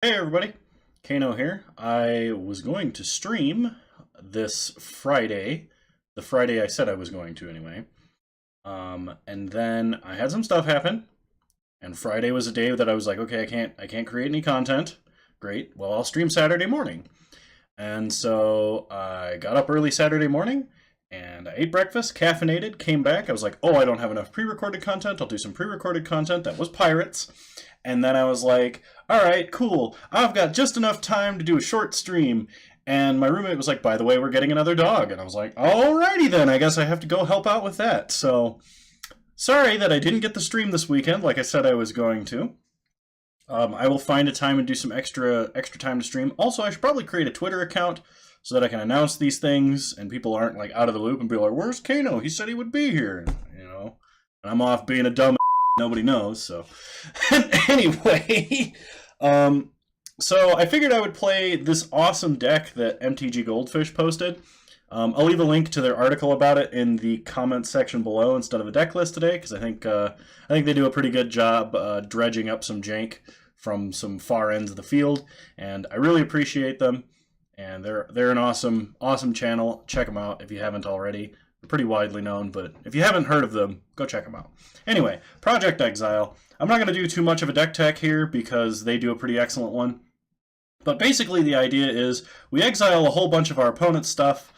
Hey everybody, Kano here. I was going to stream this Friday, the Friday I said I was going to anyway. And then I had some stuff happen, and Friday was a day that I was like, okay, I can't create any content. Great. Well, I'll stream Saturday morning. And so I got up early Saturday morning and I ate breakfast, caffeinated, came back. I was like, oh, I don't have enough pre recorded content. I'll do some pre recorded content. That was Pirates. And then I was like, all right, cool. I've got just enough time to do a short stream. And my roommate was like, by the way, we're getting another dog. And I was like, alrighty then. I guess I have to go help out with that. So sorry that I didn't get the stream this weekend like I said I was going to. I will find a time and do some extra time to stream. Also, I should probably create a Twitter account so that I can announce these things and people aren't like out of the loop and be like, "Where's Kano? He said he would be here." You know, and I'm off being a dumb nobody knows. So anyway, so I figured I would play this awesome deck that MTGGoldfish posted. I'll leave a link to their article about it in the comments section below instead of a deck list today because I think they do a pretty good job dredging up some jank from some far ends of the field, and I really appreciate them. And they're an awesome channel. Check them out if you haven't already. They're pretty widely known, but if you haven't heard of them, go check them out. Anyway, Project Exile. I'm not going to do too much of a deck tech here because they do a pretty excellent one. But basically the idea is we exile a whole bunch of our opponent's stuff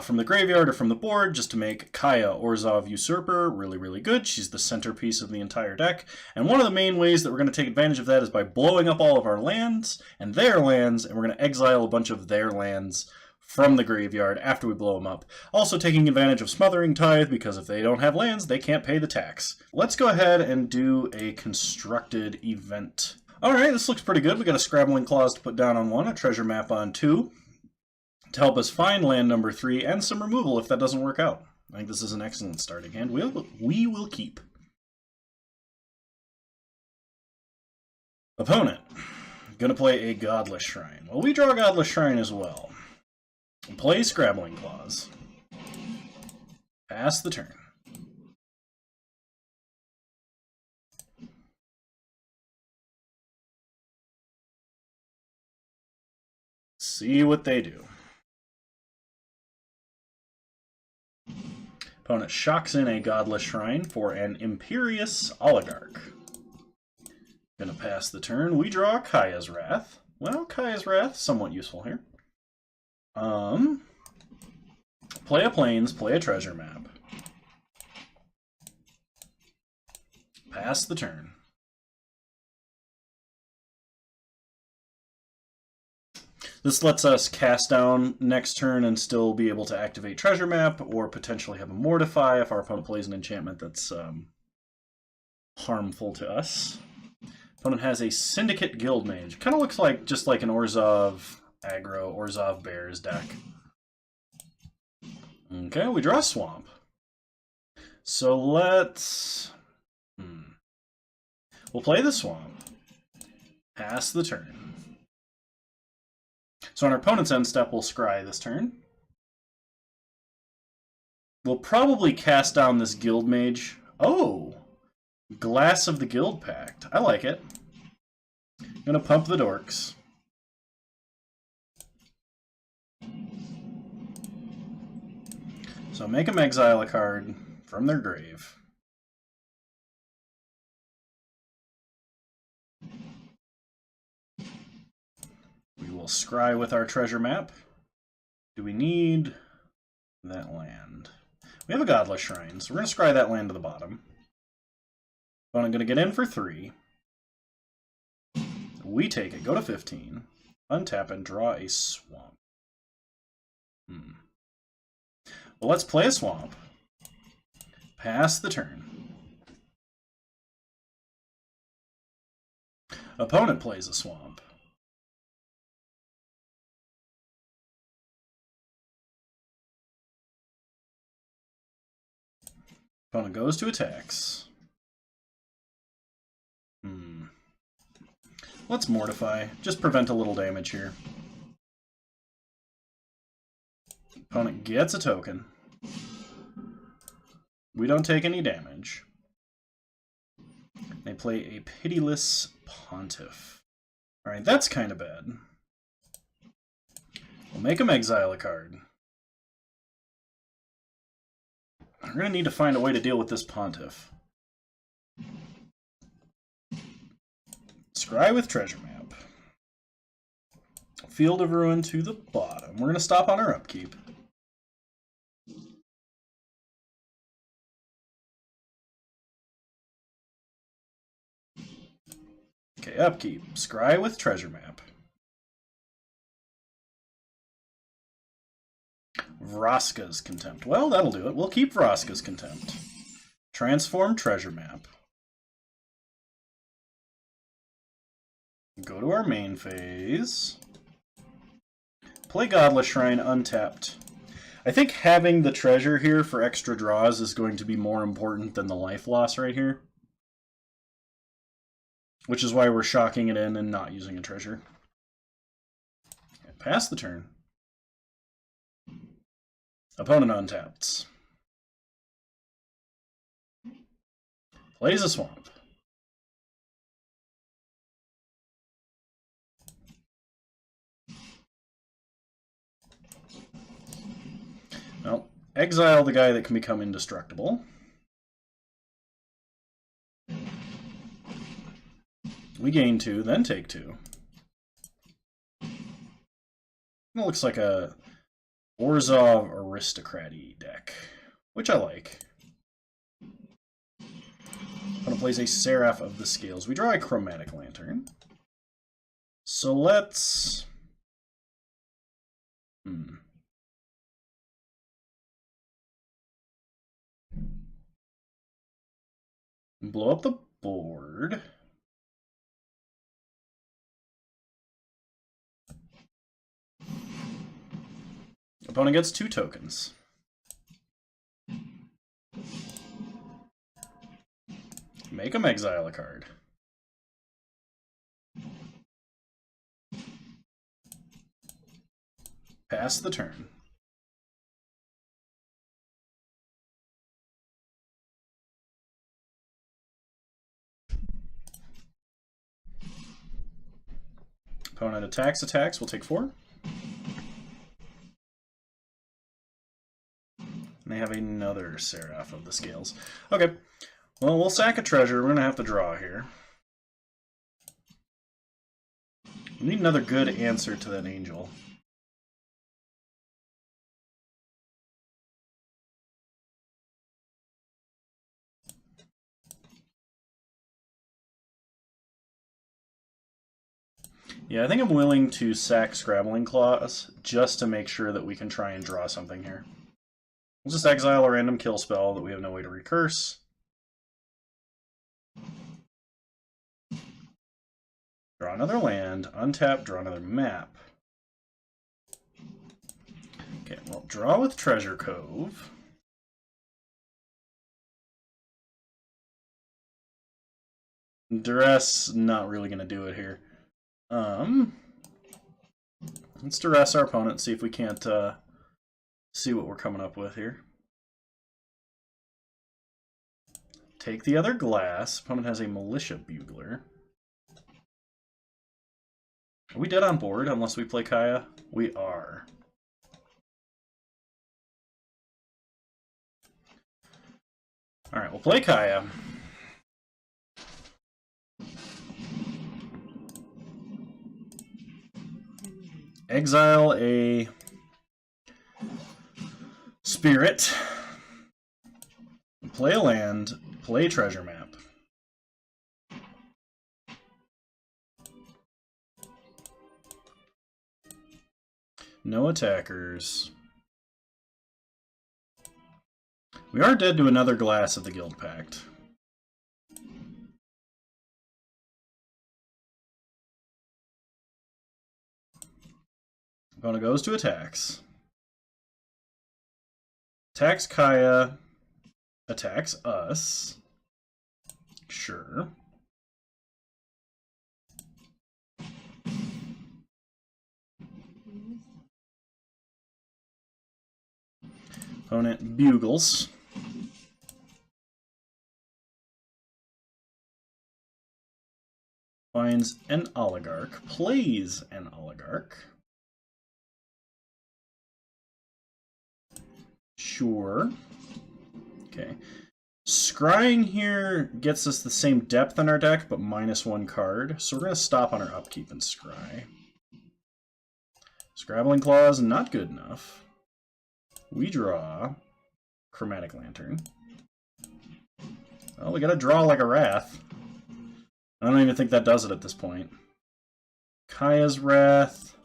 from the graveyard or from the board just to make Kaya, Orzhov Usurper, really, really good. She's the centerpiece of the entire deck. And one of the main ways that we're going to take advantage of that is by blowing up all of our lands, and we're going to exile a bunch of their lands from the graveyard after we blow them up. Also taking advantage of Smothering Tithe, because if they don't have lands, they can't pay the tax. Let's go ahead and do a constructed event. Alright, this looks pretty good. We got a Scrabbling Clause to put down on 1, a Treasure Map on 2. To help us find land number 3, and some removal if that doesn't work out. I think this is an excellent starting hand. We will keep. Opponent. Gonna play a Godless Shrine. Well, we draw a Godless Shrine as well. Play Scrabbling Clause. Pass the turn. See what they do. Opponent shocks in a Godless Shrine for an Imperious Oligarch. Gonna pass the turn. We draw Kaya's Wrath. Well, Kaya's Wrath, somewhat useful here. Play a Plains, play a Treasure Map. Pass the turn. This lets us cast down next turn and still be able to activate Treasure Map, or potentially have a Mortify if our opponent plays an enchantment that's harmful to us. Opponent has a Syndicate Guildmage. Kind of looks like just like an Orzhov aggro, Orzhov Bears deck. Okay, we draw a Swamp. So let's... We'll play the Swamp. Pass the turn. So on our opponent's end step, we'll scry this turn. We'll probably cast down this Guildmage. Oh! Glass of the Guild Pact. I like it. I'm gonna pump the Dorks. So make them exile a card from their grave. We will scry with our Treasure Map. Do we need that land? We have a Godless Shrine, so we're going to scry that land to the bottom. But I'm going to get in for 3. We take it, go to 15, untap, and draw a Swamp. Well, let's play a Swamp. Pass the turn. Opponent plays a Swamp. Opponent goes to attacks. Let's Mortify. Just prevent a little damage here. Opponent gets a token. We don't take any damage. They play a Pitiless Pontiff. Alright, that's kind of bad. We'll make him exile a card. We're going to need to find a way to deal with this Pontiff. Scry with treasure map. Field of Ruin to the bottom. We're going to stop on our upkeep. Okay, upkeep. Scry with treasure map. Vraska's Contempt. Well, that'll do it. We'll keep Vraska's Contempt. Transform treasure map. Go to our main phase. Play Godless Shrine untapped. I think having the treasure here for extra draws is going to be more important than the life loss right here. Which is why we're shocking it in and not using a treasure. Pass the turn. Opponent untapped. Plays a swamp. Well, exile the guy that can become indestructible. We gain 2, then take 2. It looks like a Orzhov aristocrat-y deck, which I like. Opponent plays a Seraph of the Scales. We draw a Chromatic Lantern. So let's... blow up the board. Opponent gets 2 tokens. Make him exile a card. Pass the turn. Opponent attacks. We'll take 4. And they have another Seraph of the Scales. Okay. Well, we'll sack a treasure. We're going to have to draw here. We need another good answer to that angel. Yeah, I think I'm willing to sack Scrabbling Claws just to make sure that we can try and draw something here. We'll just exile a random kill spell that we have no way to recurse. Draw another land, untap, draw another map. Okay, well, draw with Treasure Cove. Duress, not really going to do it here. Let's duress our opponent, see if we can't see what we're coming up with here. Take the other glass. Opponent has a Militia Bugler. Are we dead on board unless we play Kaya? We are. Alright, we'll play Kaya. Exile a Spirit. Play a land. Play Treasure Map. No attackers. We are dead to another glass of the Guild Pact. Opponent goes to attacks. Attacks Kaya. Attacks us. Sure. Opponent bugles. Finds an oligarch. Plays an oligarch. Sure. Okay. Scrying here gets us the same depth in our deck, but -1 card. So we're going to stop on our upkeep and scry. Scrabbling Claws, not good enough. We draw Chromatic Lantern. Well, we got to draw like a Wrath. I don't even think that does it at this point. Kaya's Wrath.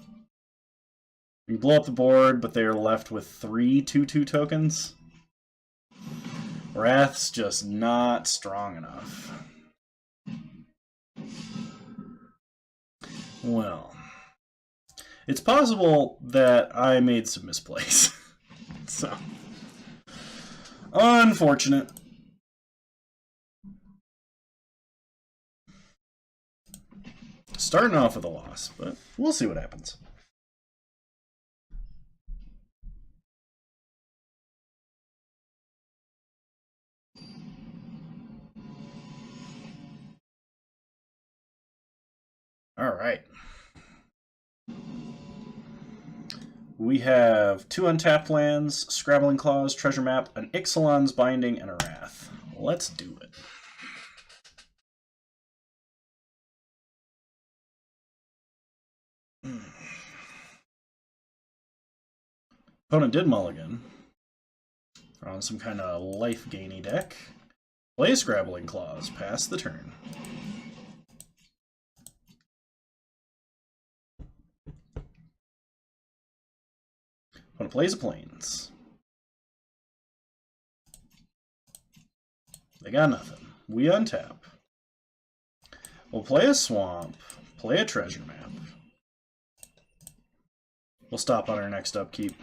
We blow up the board, but they are left with 3 2/2 tokens. Wrath's just not strong enough. Well, it's possible that I made some misplays. So, unfortunate. Starting off with a loss, but we'll see what happens. All right. We have 2 untapped lands, Scrabbling Claws, Treasure Map, an Ixalan's Binding, and a Wrath. Let's do it. Opponent did mulligan. On some kind of life-gainy deck. Play Scrabbling Claws, pass the turn. Opponent plays a Plains. They got nothing. We untap. We'll play a Swamp, play a Treasure Map. We'll stop on our next upkeep.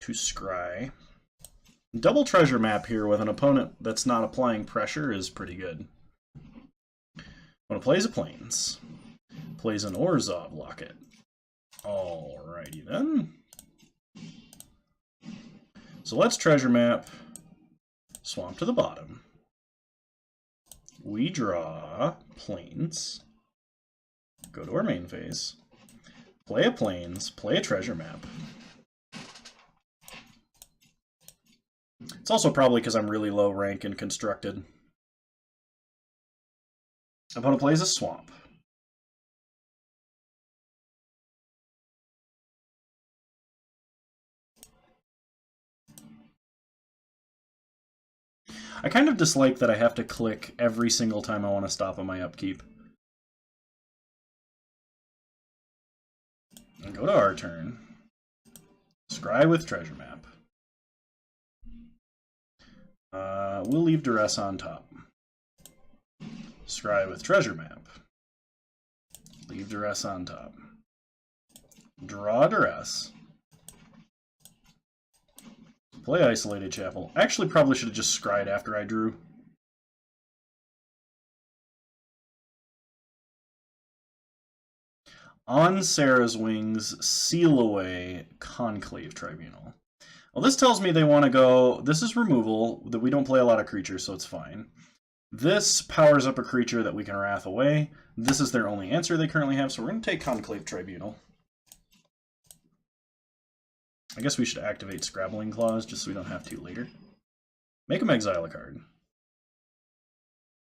To scry. Double Treasure Map here with an opponent that's not applying pressure is pretty good. Opponent plays a Plains. Plays an Orzhov Locket. Alrighty then. So let's Treasure Map. Swamp to the bottom. We draw Plains. Go to our main phase. Play a Plains. Play a Treasure Map. It's also probably because I'm really low rank in Constructed. Opponent plays a Swamp. I kind of dislike that I have to click every single time I want to stop on my upkeep. And go to our turn. Scry with Treasure Map. We'll leave Duress on top. Scry with Treasure Map. Leave Duress on top. Draw Duress. Play Isolated Chapel. Actually, probably should have just scryed after I drew. On Sarah's Wings, seal away Conclave Tribunal. Well, this tells me they want to go... This is removal, that we don't play a lot of creatures, so it's fine. This powers up a creature that we can Wrath away. This is their only answer they currently have, so we're going to take Conclave Tribunal. I guess we should activate Scrabbling Claws just so we don't have to later. Make them exile a card.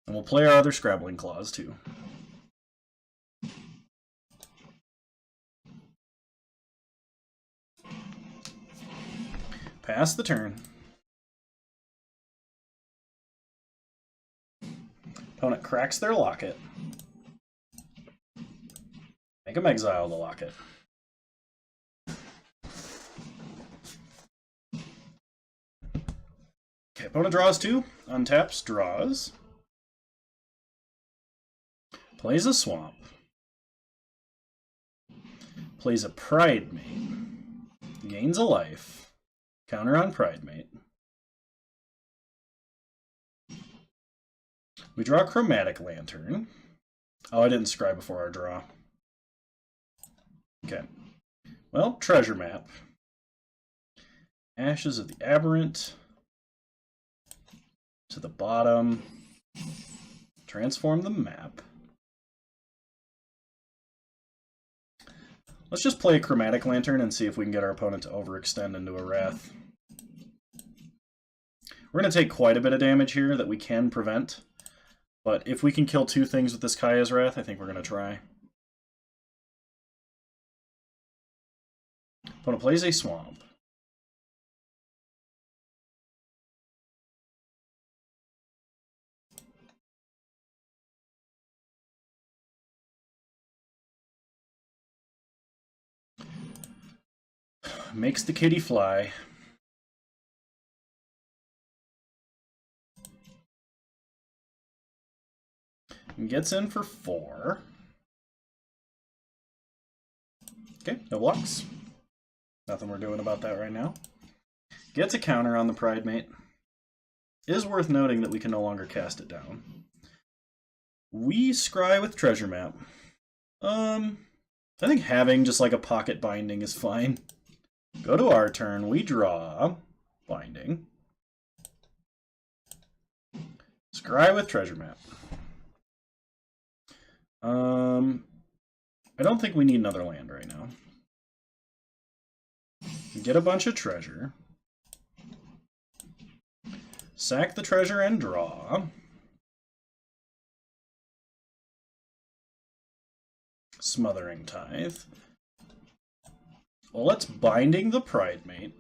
And we'll play our other Scrabbling Claws too. Pass the turn. Opponent cracks their Locket. Make them exile the Locket. Okay, opponent draws 2, untaps, draws. Plays a Swamp. Plays a Pridemate. Gains a life. Counter on Pridemate. We draw Chromatic Lantern. Oh, I didn't scry before our draw. Okay. Well, Treasure Map. Ashes of the Aberrant. To the bottom. Transform the map. Let's just play a Chromatic Lantern and see if we can get our opponent to overextend into a Wrath. We're going to take quite a bit of damage here that we can prevent. But if we can kill 2 things with this Kaya's Wrath, I think we're going to try. Opponent plays a Swamp. Makes the kitty fly. And gets in for 4. Okay, no blocks. Nothing we're doing about that right now. Gets a counter on the Pridemate. It is worth noting that we can no longer cast it down. We scry with Treasure Map. I think having just like a pocket binding is fine. Go to our turn, we draw binding. Scry with Treasure Map. I don't think we need another land right now. Get a bunch of treasure. Sack the treasure and draw. Smothering Tithe. Well, let's Binding the Pridemate.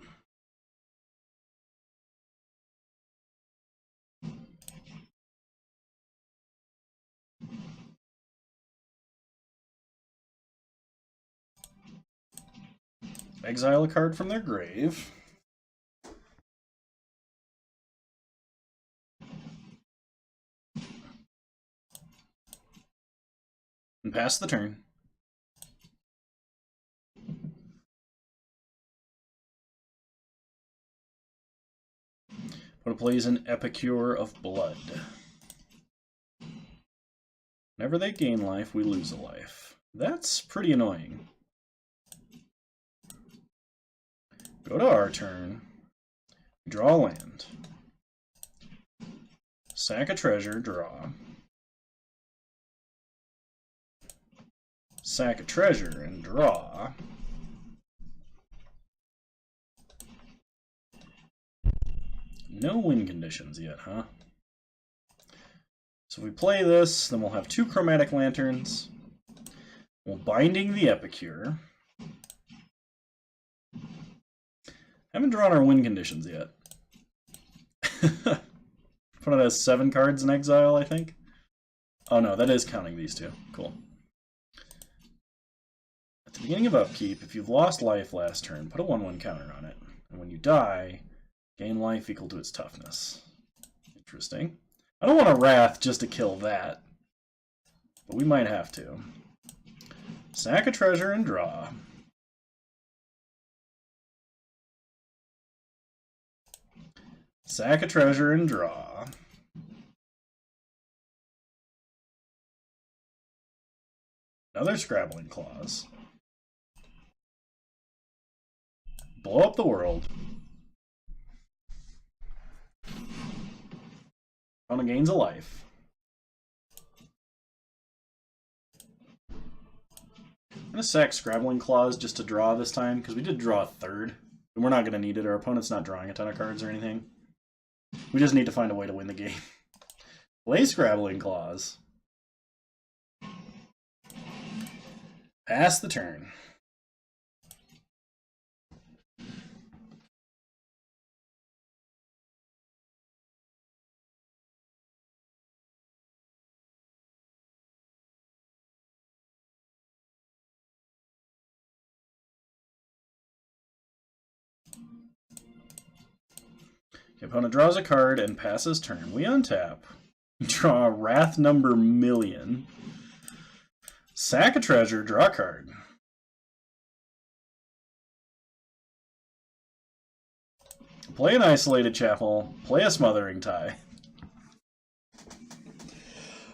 Exile a card from their grave. And pass the turn. Opponent plays an Epicure of Blood. Whenever they gain life, we lose a life. That's pretty annoying. Go to our turn. Draw a land. Sack a treasure, draw. Sack a treasure and draw. No win conditions yet, huh? So if we play this, then we'll have 2 Chromatic Lanterns. We'll Binding the Epicure. Haven't drawn our win conditions yet. Opponent has 7 cards in exile, I think. Oh no, that is counting these 2. Cool. At the beginning of upkeep, if you've lost life last turn, put a 1/1 counter on it. And when you die, gain life equal to its toughness. Interesting. I don't want a Wrath just to kill that. But we might have to. Sack a treasure and draw. Sack a treasure and draw. Another Scrabbling Claws. Blow up the world. Opponent gains a life. I'm going to sack Scrabbling Claws just to draw this time, because we did draw a 3rd. And we're not going to need it. Our opponent's not drawing a ton of cards or anything. We just need to find a way to win the game. Play Scrabbling Claws. Pass the turn. The opponent draws a card and passes turn. We untap. Draw Wrath number million. Sack a treasure, draw a card. Play an Isolated Chapel. Play a Smothering Tithe.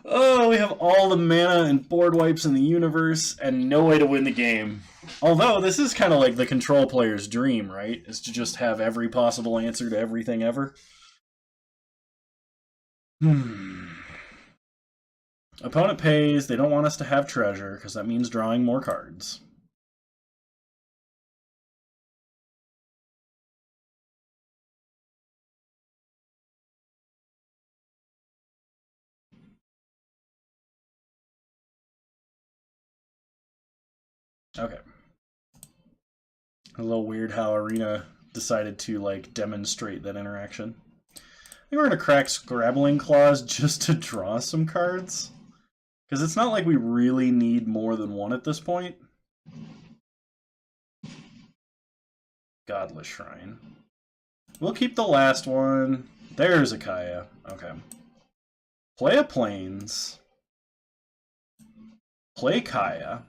Oh, we have all the mana and board wipes in the universe and no way to win the game. Although, this is kind of like the control player's dream, right? Is to just have every possible answer to everything ever. Opponent pays. They don't want us to have treasure, because that means drawing more cards. Okay. A little weird how Arena decided to, like, demonstrate that interaction. I think we're going to crack Scrabbling Claws just to draw some cards. Because it's not like we really need more than one at this point. Godless Shrine. We'll keep the last one. There's a Kaya. Okay. Play a Plains. Play Kaya.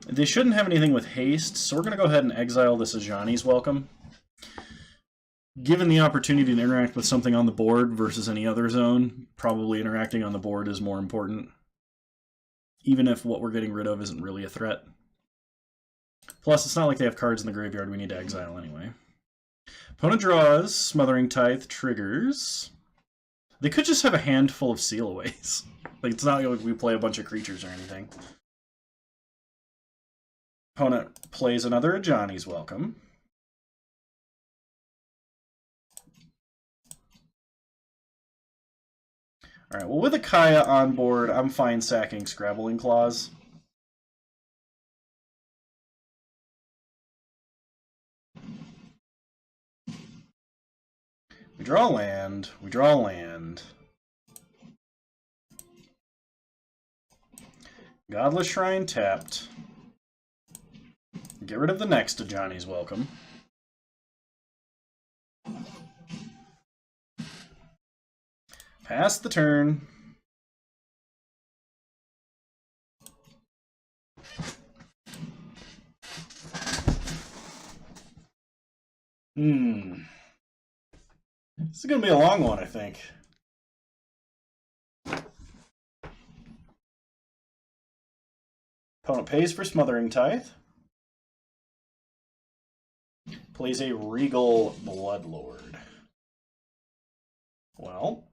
They shouldn't have anything with haste, so we're going to go ahead and exile this Ajani's Welcome. Given the opportunity to interact with something on the board versus any other zone, probably interacting on the board is more important. Even if what we're getting rid of isn't really a threat. Plus, it's not like they have cards in the graveyard we need to exile anyway. Opponent draws, Smothering Tithe triggers. They could just have a handful of Sealaways. Like, it's not like we play a bunch of creatures or anything. Opponent plays another Ajani's Welcome. Alright, well with a Kaya on board, I'm fine sacking Scrabbling Claws. We draw land, we draw land. Godless Shrine tapped. Get rid of the next Ajani's Welcome. Pass the turn. This is going to be a long one, I think. Opponent pays for Smothering Tithe. Plays a Regal Bloodlord. Well,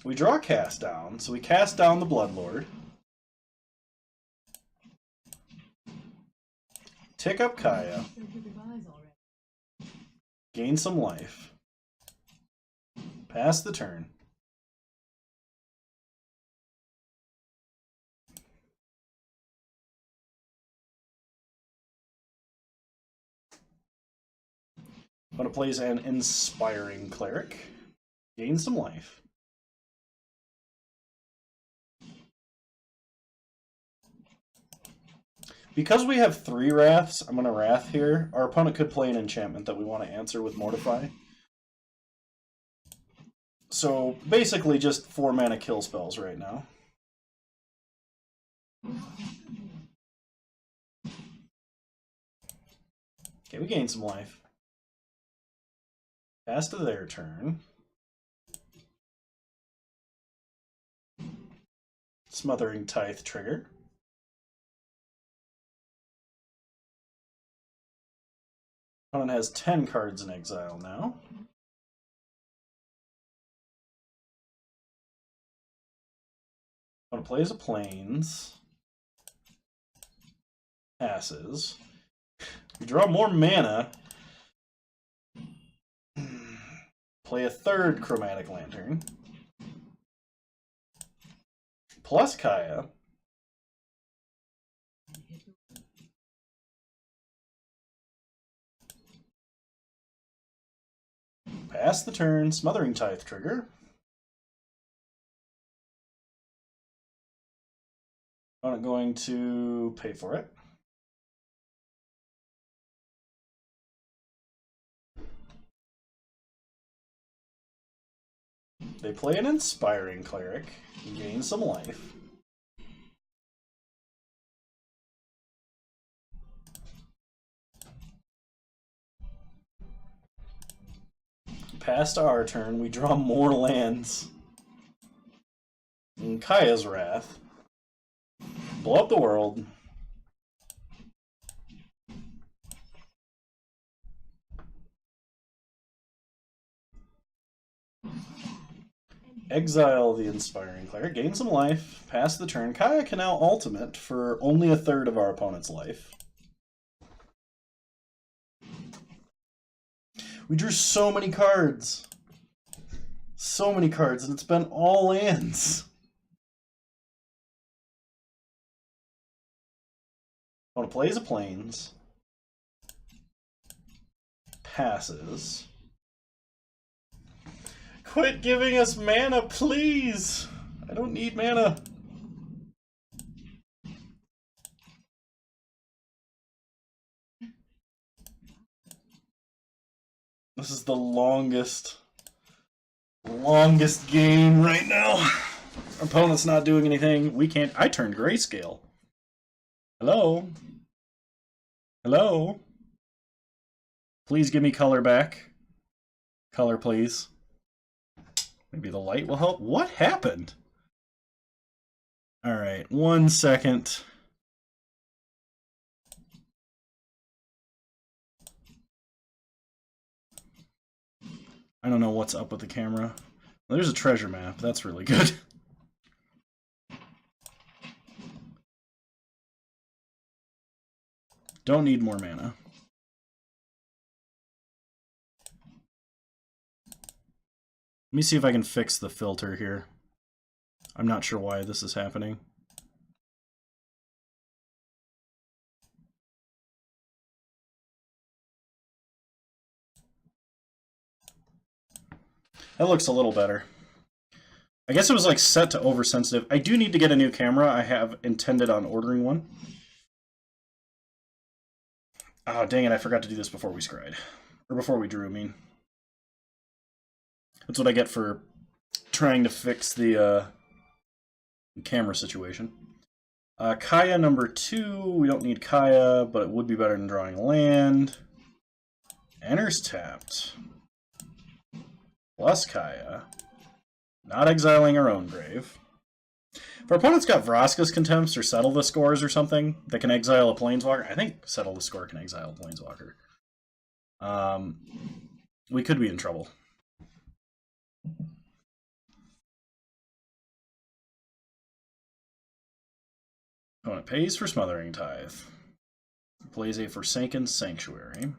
we draw Cast Down, so we cast down the Bloodlord. Tick up Kaya. Gain some life. Pass the turn. Opponent plays an Inspiring Cleric. Gain some life. Because we have 3 Wraths, I'm going to Wrath here. Our opponent could play an enchantment that we want to answer with Mortify. So basically just 4 mana kill spells right now. Okay, we gain some life. Pass to their turn. Smothering Tithe trigger. Opponent has 10 cards in exile now. Opponent plays a Plains. Passes. We draw more mana. Play a 3rd Chromatic Lantern. Plus Kaya. Pass the turn, Smothering Tithe trigger. Opponent going to pay for it. They play an Inspiring Cleric, gain some life. Pass to our turn, we draw more lands. And Kaya's Wrath. Blow up the world. Exile the Inspiring Cleric, gain some life, pass the turn. Kaya can now ultimate for only a third of our opponent's life. We drew so many cards. So many cards, and it's been all lands. Opponent plays a plains. Passes. Quit giving us mana, please! I don't need mana. This is the longest game right now. Our opponent's not doing anything. We can't. I turned grayscale. Hello? Hello? Please give me color back. Color, please. Maybe the light will help. What happened? Alright, 1 second. I don't know what's up with the camera. Well, there's a treasure map. That's really good. Don't need more mana. Let me see if I can fix the filter here. I'm not sure why this is happening. That looks a little better. I guess it was like set to oversensitive. I do need to get a new camera. I have intended on ordering one. Oh, dang it, I forgot to do this before we scried. Or before we drew, I mean. That's what I get for trying to fix the camera situation. Kaya number 2. We don't need Kaya, but it would be better than drawing land. Enters tapped. Plus Kaya. Not exiling our own grave. If our opponent's got Vraska's Contempts or Settle the Scores or something that can exile a Planeswalker, I think Settle the Score can exile a Planeswalker. We could be in trouble. Opponent pays for Smothering Tithe. Plays a Forsaken Sanctuary.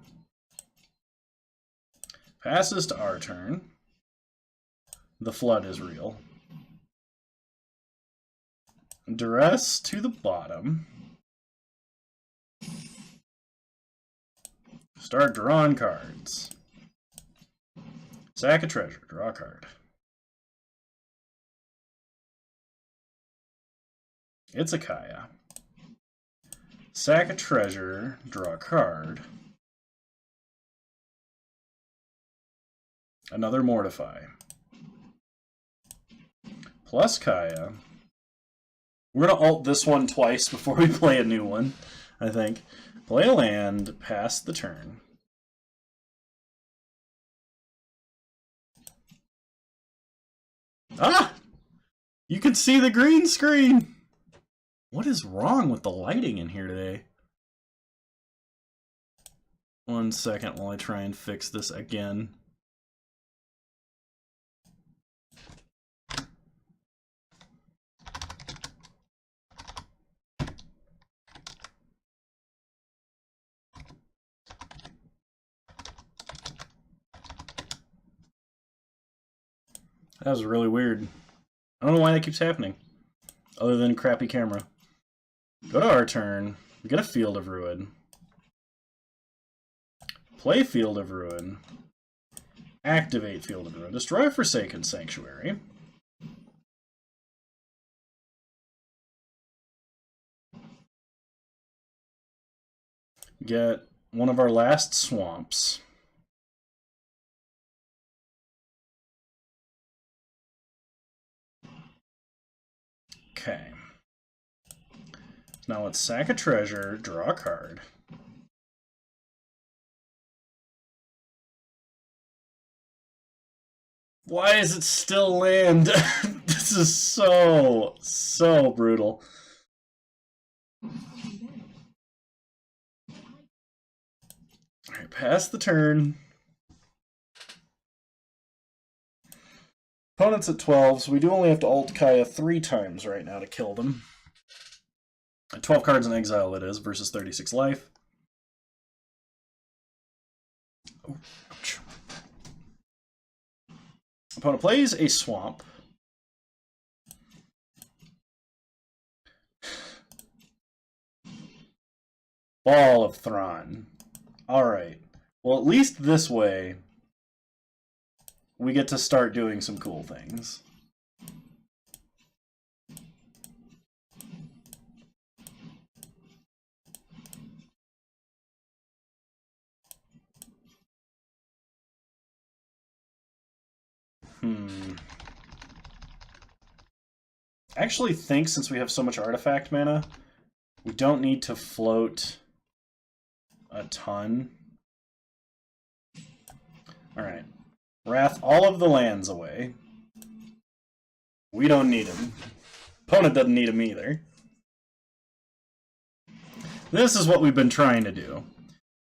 Passes to our turn. The Flood is real. Duress to the bottom. Start drawing cards. Sack a treasure, draw a card. It's a Kaya. Sack a treasure, draw a card. Another Mortify. Plus Kaya. We're going to alt this one twice before we play a new one, I think. Play a land, pass the turn. Ah! You can see the green screen! What is wrong with the lighting in here today? 1 second while I try and fix this again. That was really weird. I don't know why that keeps happening. Other than crappy camera. Go to our turn. We get a Field of Ruin. Play Field of Ruin. Activate Field of Ruin. Destroy a Forsaken Sanctuary. Get one of our last swamps. Okay. Now let's sack a treasure, draw a card. Why is it still land? This is so brutal. Alright, pass the turn. Opponent's at 12, so we do only have to ult Kaya 3 times right now to kill them. 12 cards in Exile it is, versus 36 life. Oh, ouch. Opponent plays a Swamp. Ball of Thrawn. Alright. Well, at least this way, we get to start doing some cool things. I actually think since we have so much artifact mana, we don't need to float a ton. Alright. Wrath all of the lands away. We don't need him. Opponent doesn't need him either. This is what we've been trying to do.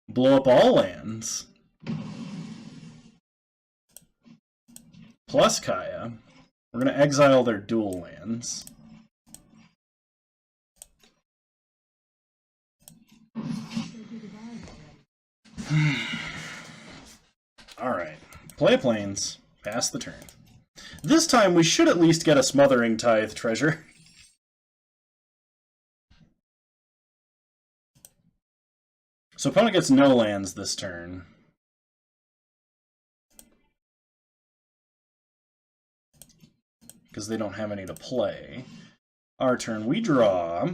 Blow up all lands. Plus Kaya. We're going to exile their dual lands. Alright. Play planes. Pass the turn. This time we should at least get a Smothering Tithe treasure. So opponent gets no lands this turn. Because they don't have any to play. Our turn, we draw.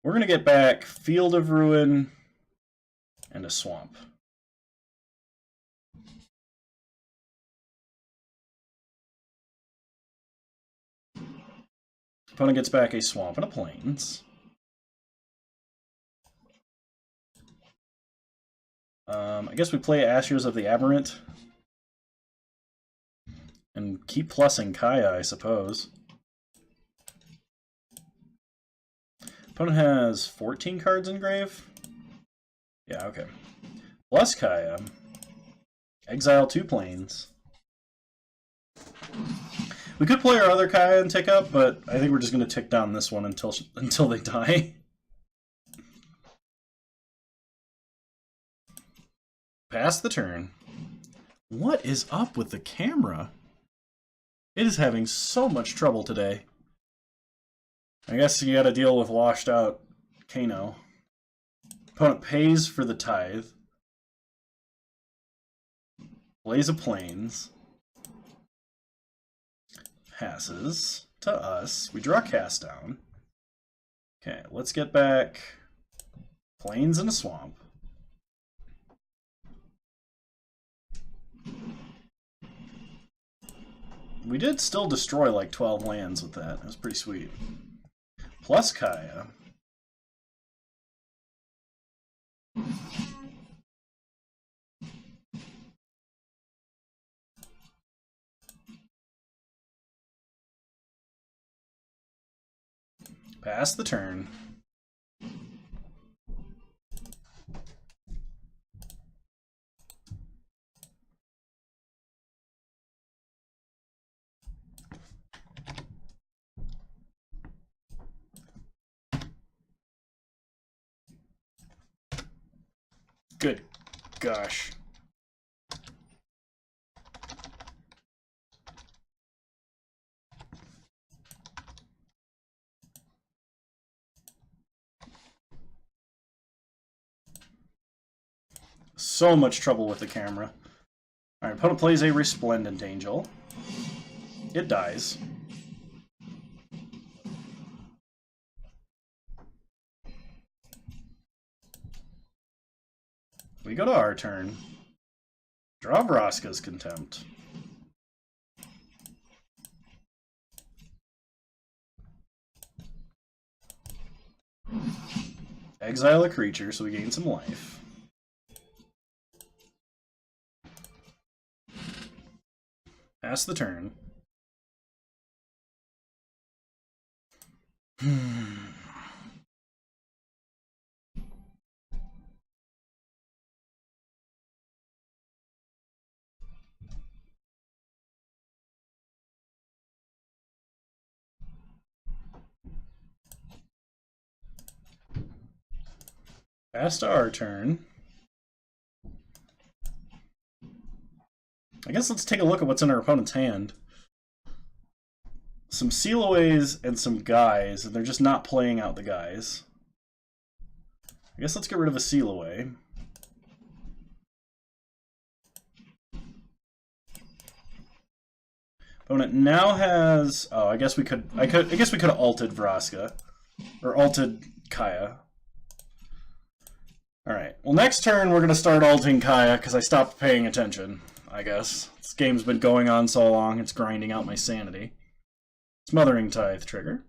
We're going to get back Field of Ruin and a Swamp. Opponent gets back a Swamp and a Plains. I guess we play Ashes of the Aberrant. And keep plussing Kaya, I suppose. Opponent has 14 cards in grave? Yeah, okay. Plus Kaya. Exile 2 planes. We could play our other Kaya and tick up, but I think we're just going to tick down this one until they die. Pass the turn. What is up with the camera? It is having so much trouble today. I guess you gotta deal with washed out Kano. Opponent pays for the Tithe. Plays a Plains. Passes to us. We draw Cast Down. Okay, let's get back Plains and a Swamp. We did still destroy like 12 lands with that. It was pretty sweet. Plus Kaya. Pass the turn. Good gosh. So much trouble with the camera. Alright, opponent plays a Resplendent Angel. It dies. We go to our turn. Draw Vraska's Contempt. Exile a creature so we gain some life. Pass the turn. Pass to our turn. I guess let's take a look at what's in our opponent's hand. Some seal-aways and some guys, and they're just not playing out the guys. I guess let's get rid of a seal-away. Opponent now has... Oh, I guess we could have alted Vraska. Or alted Kaya. Alright, well next turn we're going to start alting Kaya because I stopped paying attention, I guess. This game's been going on so long, it's grinding out my sanity. Smothering Tithe trigger.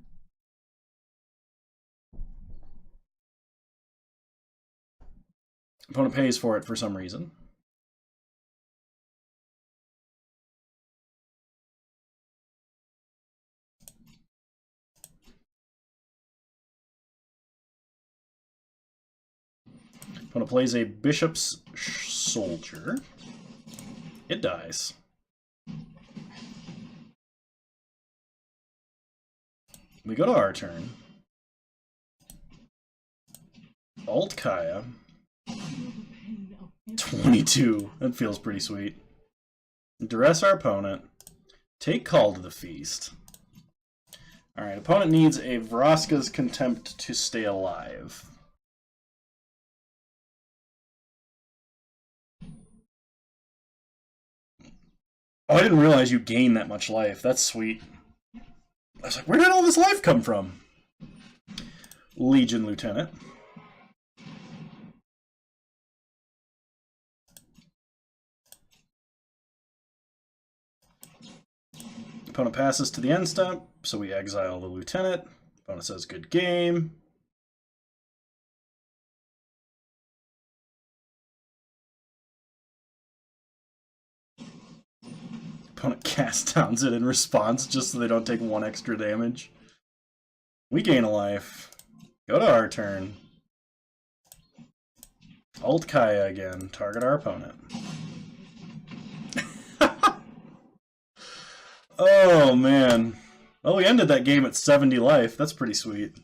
Opponent pays for it for some reason. Opponent plays a Bishop's Soldier. It dies. We go to our turn. Alt Kaya. 22. That feels pretty sweet. Duress our opponent. Take Call to the Feast. Alright, opponent needs a Vraska's Contempt to stay alive. Oh, I didn't realize you gain that much life. That's sweet. I was like, where did all this life come from? Legion Lieutenant. Opponent passes to the end step, so we exile the Lieutenant. Opponent says, good game. Opponent cast downs it in response just so they don't take 1 extra damage. We gain a life. Go to our turn. Alt Kaya again. Target our opponent. Oh, man. Oh, we ended that game at 70 life. That's pretty sweet.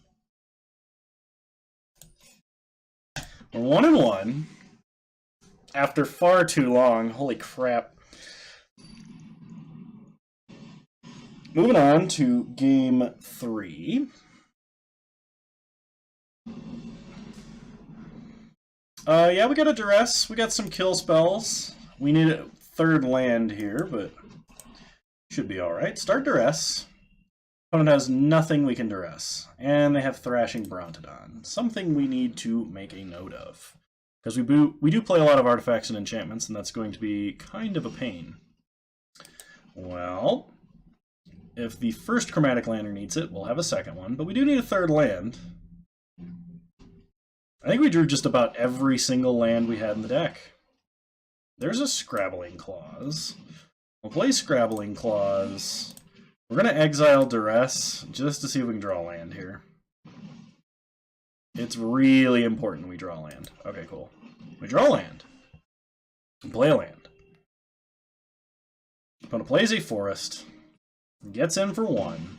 We're 1-1. After far too long. Holy crap. Moving on to game 3. Yeah, we got a Duress. We got some kill spells. We need a 3rd land here, but should be alright. Start Duress. Opponent has nothing we can Duress. And they have Thrashing Brontodon. Something we need to make a note of. Because we do play a lot of artifacts and enchantments, and that's going to be kind of a pain. Well, if the first Chromatic Lantern needs it, we'll have a second one. But we do need a 3rd land. I think we drew just about every single land we had in the deck. There's a Scrabbling Clause. We'll play Scrabbling Clause. We're going to exile Duress just to see if we can draw land here. It's really important we draw land. Okay, cool. We draw land. Play a land. Opponent plays a Forest. Gets in for 1.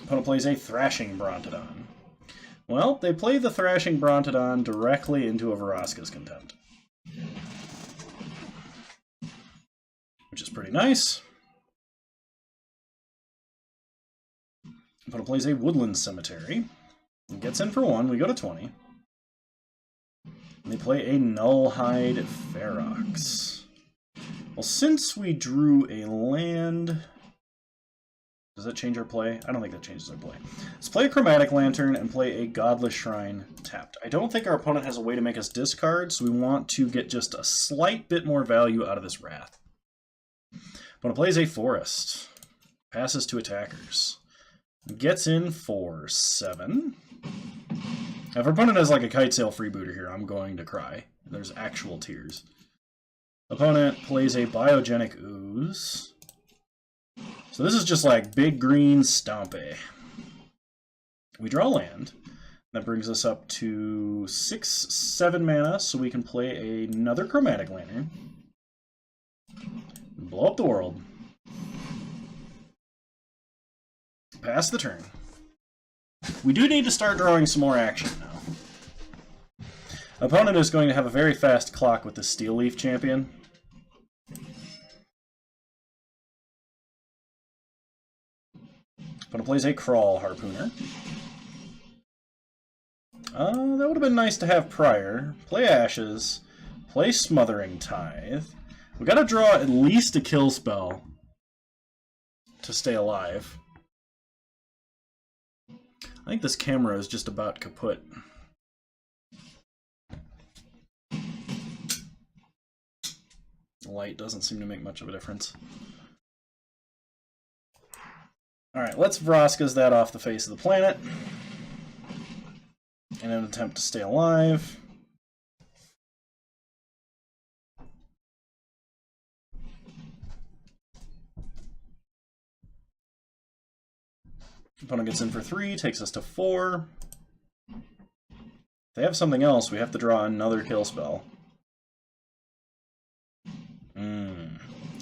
Opponent plays a Thrashing Brontodon. Well, they play the Thrashing Brontodon directly into a Vraska's Contempt. Which is pretty nice. Opponent plays a Woodland Cemetery. Gets in for 1, we go to 20. And they play a Nullhide Ferox. Well, since we drew a land... Does that change our play? I don't think that changes our play. Let's play a Chromatic Lantern and play a Godless Shrine tapped. I don't think our opponent has a way to make us discard, so we want to get just a slight bit more value out of this Wrath. Opponent plays a Forest. Passes to attackers. Gets in for 7. If our opponent has like a Kite Sail Freebooter here, I'm going to cry. There's actual tears. Opponent plays a Biogenic Ooze. So this is just like big green Stompy. We draw land. That brings us up to 6-7 mana, so we can play another Chromatic Lantern. Blow up the world. Pass the turn. We do need to start drawing some more action now. Opponent is going to have a very fast clock with the Steel Leaf champion. Opponent plays a Crawl Harpooner. That would have been nice to have prior. Play Ashes. Play Smothering Tithe. We gotta draw at least a kill spell to stay alive. I think this camera is just about kaput. The light doesn't seem to make much of a difference. Alright, let's Vraska's that off the face of the planet in an attempt to stay alive. Opponent gets in for 3, takes us to 4. If they have something else, we have to draw another kill spell.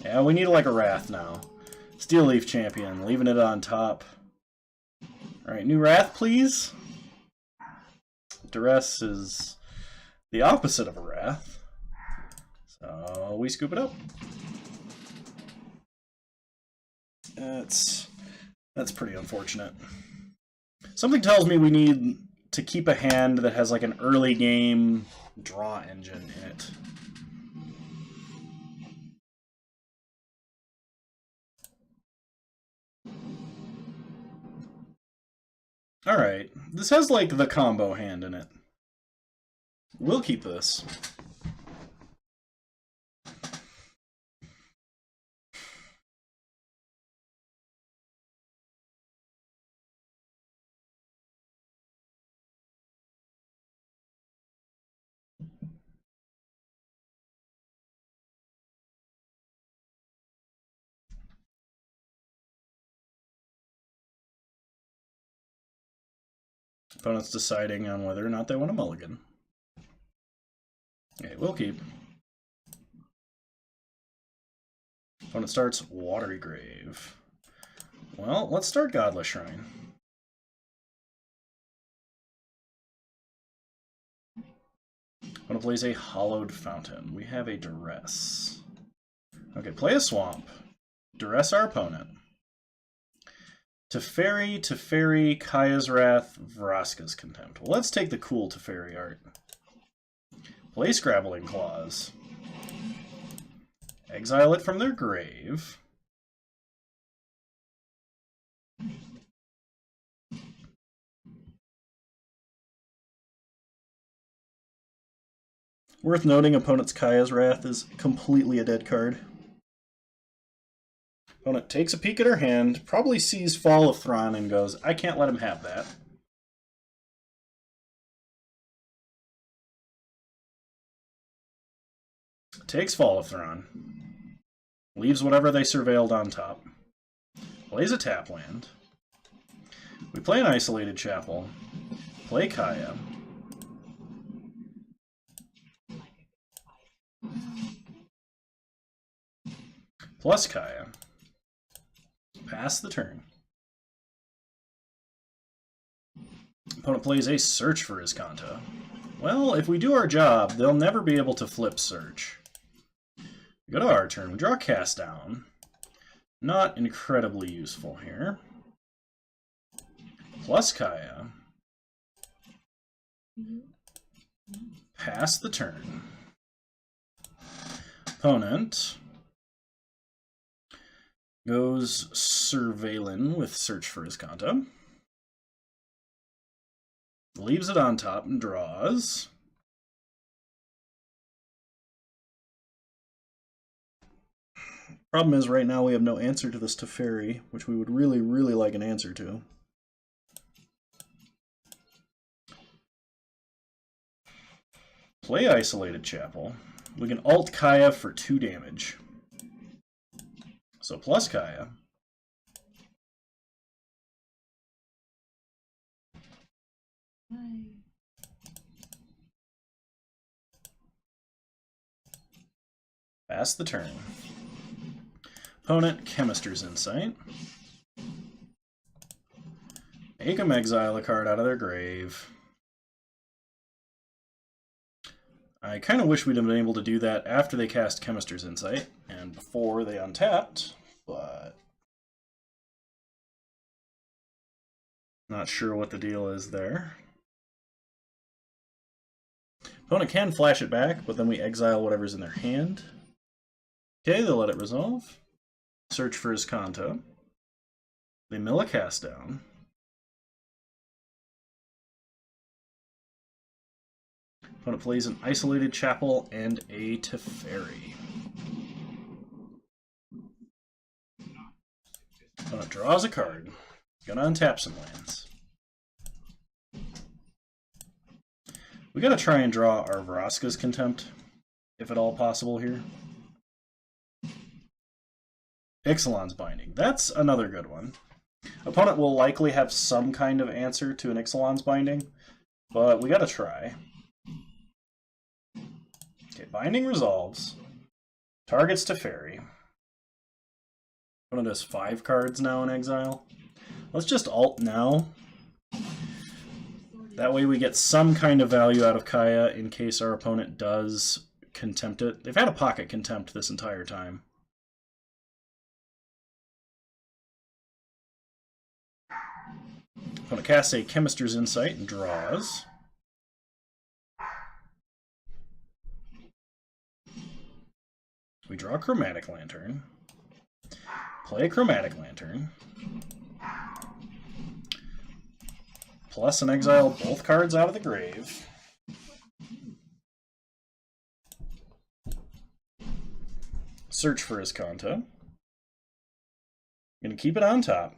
Yeah, we need like a Wrath now. Steel Leaf champion, leaving it on top. Alright, new Wrath, please. Duress is the opposite of a Wrath. So we scoop it up. That's pretty unfortunate. Something tells me we need to keep a hand that has like an early game draw engine in it. Alright, this has like the combo hand in it. We'll keep this. Opponent's deciding on whether or not they want a mulligan. Okay, we'll keep. Opponent starts Watery Grave. Well, let's start Godless Shrine. Opponent plays a Hollowed Fountain. We have a Duress. Okay, play a Swamp. Duress our opponent. Teferi, Kaya's Wrath, Vraska's Contempt. Well, let's take the cool Teferi art. Play Scrabbling Claws. Exile it from their grave. Worth noting, opponent's Kaya's Wrath is completely a dead card. Opponent takes a peek at her hand, probably sees Fall of Thrawn and goes, I can't let him have that. Takes Fall of Thrawn. Leaves whatever they surveilled on top. Plays a tap land. We play an Isolated Chapel. Play Kaya. Plus Kaya. Pass the turn. Opponent plays a Search for Iskanta. Well, if we do our job, they'll never be able to flip Search. We go to our turn. We draw Cast Down. Not incredibly useful here. Plus Kaya. Pass the turn. Opponent goes Surveillin with Search for Iskanta. Leaves it on top and draws. Problem is, right now we have no answer to this Teferi, which we would really, really like an answer to. Play Isolated Chapel. We can alt Kaya for 2 damage. So plus Kaya. Pass the turn. Opponent, Chemister's Insight. Make them exile a card out of their grave. I kind of wish we'd have been able to do that after they cast Chemist's Insight and before they untapped, but not sure what the deal is there. Opponent can flash it back, but then we exile whatever's in their hand. Okay, they'll let it resolve. Search for his Kanto. They mill a cast down. Opponent plays an Isolated Chapel and a Teferi. Opponent draws a card. Gonna untap some lands. We gotta try and draw our Vraska's Contempt, if at all possible here. Ixalan's Binding. That's another good one. Opponent will likely have some kind of answer to an Ixalan's Binding, but we gotta try. Okay, Binding resolves. Targets Teferi. Opponent has 5 cards now in exile. Let's just alt now. That way we get some kind of value out of Kaya in case our opponent does contempt it. They've had a pocket contempt this entire time. Opponent casts a Chemist's Insight and draws. We draw a Chromatic Lantern. Play a Chromatic Lantern. Plus and exile both cards out of the grave. Search for his Kanto. I'm going to keep it on top.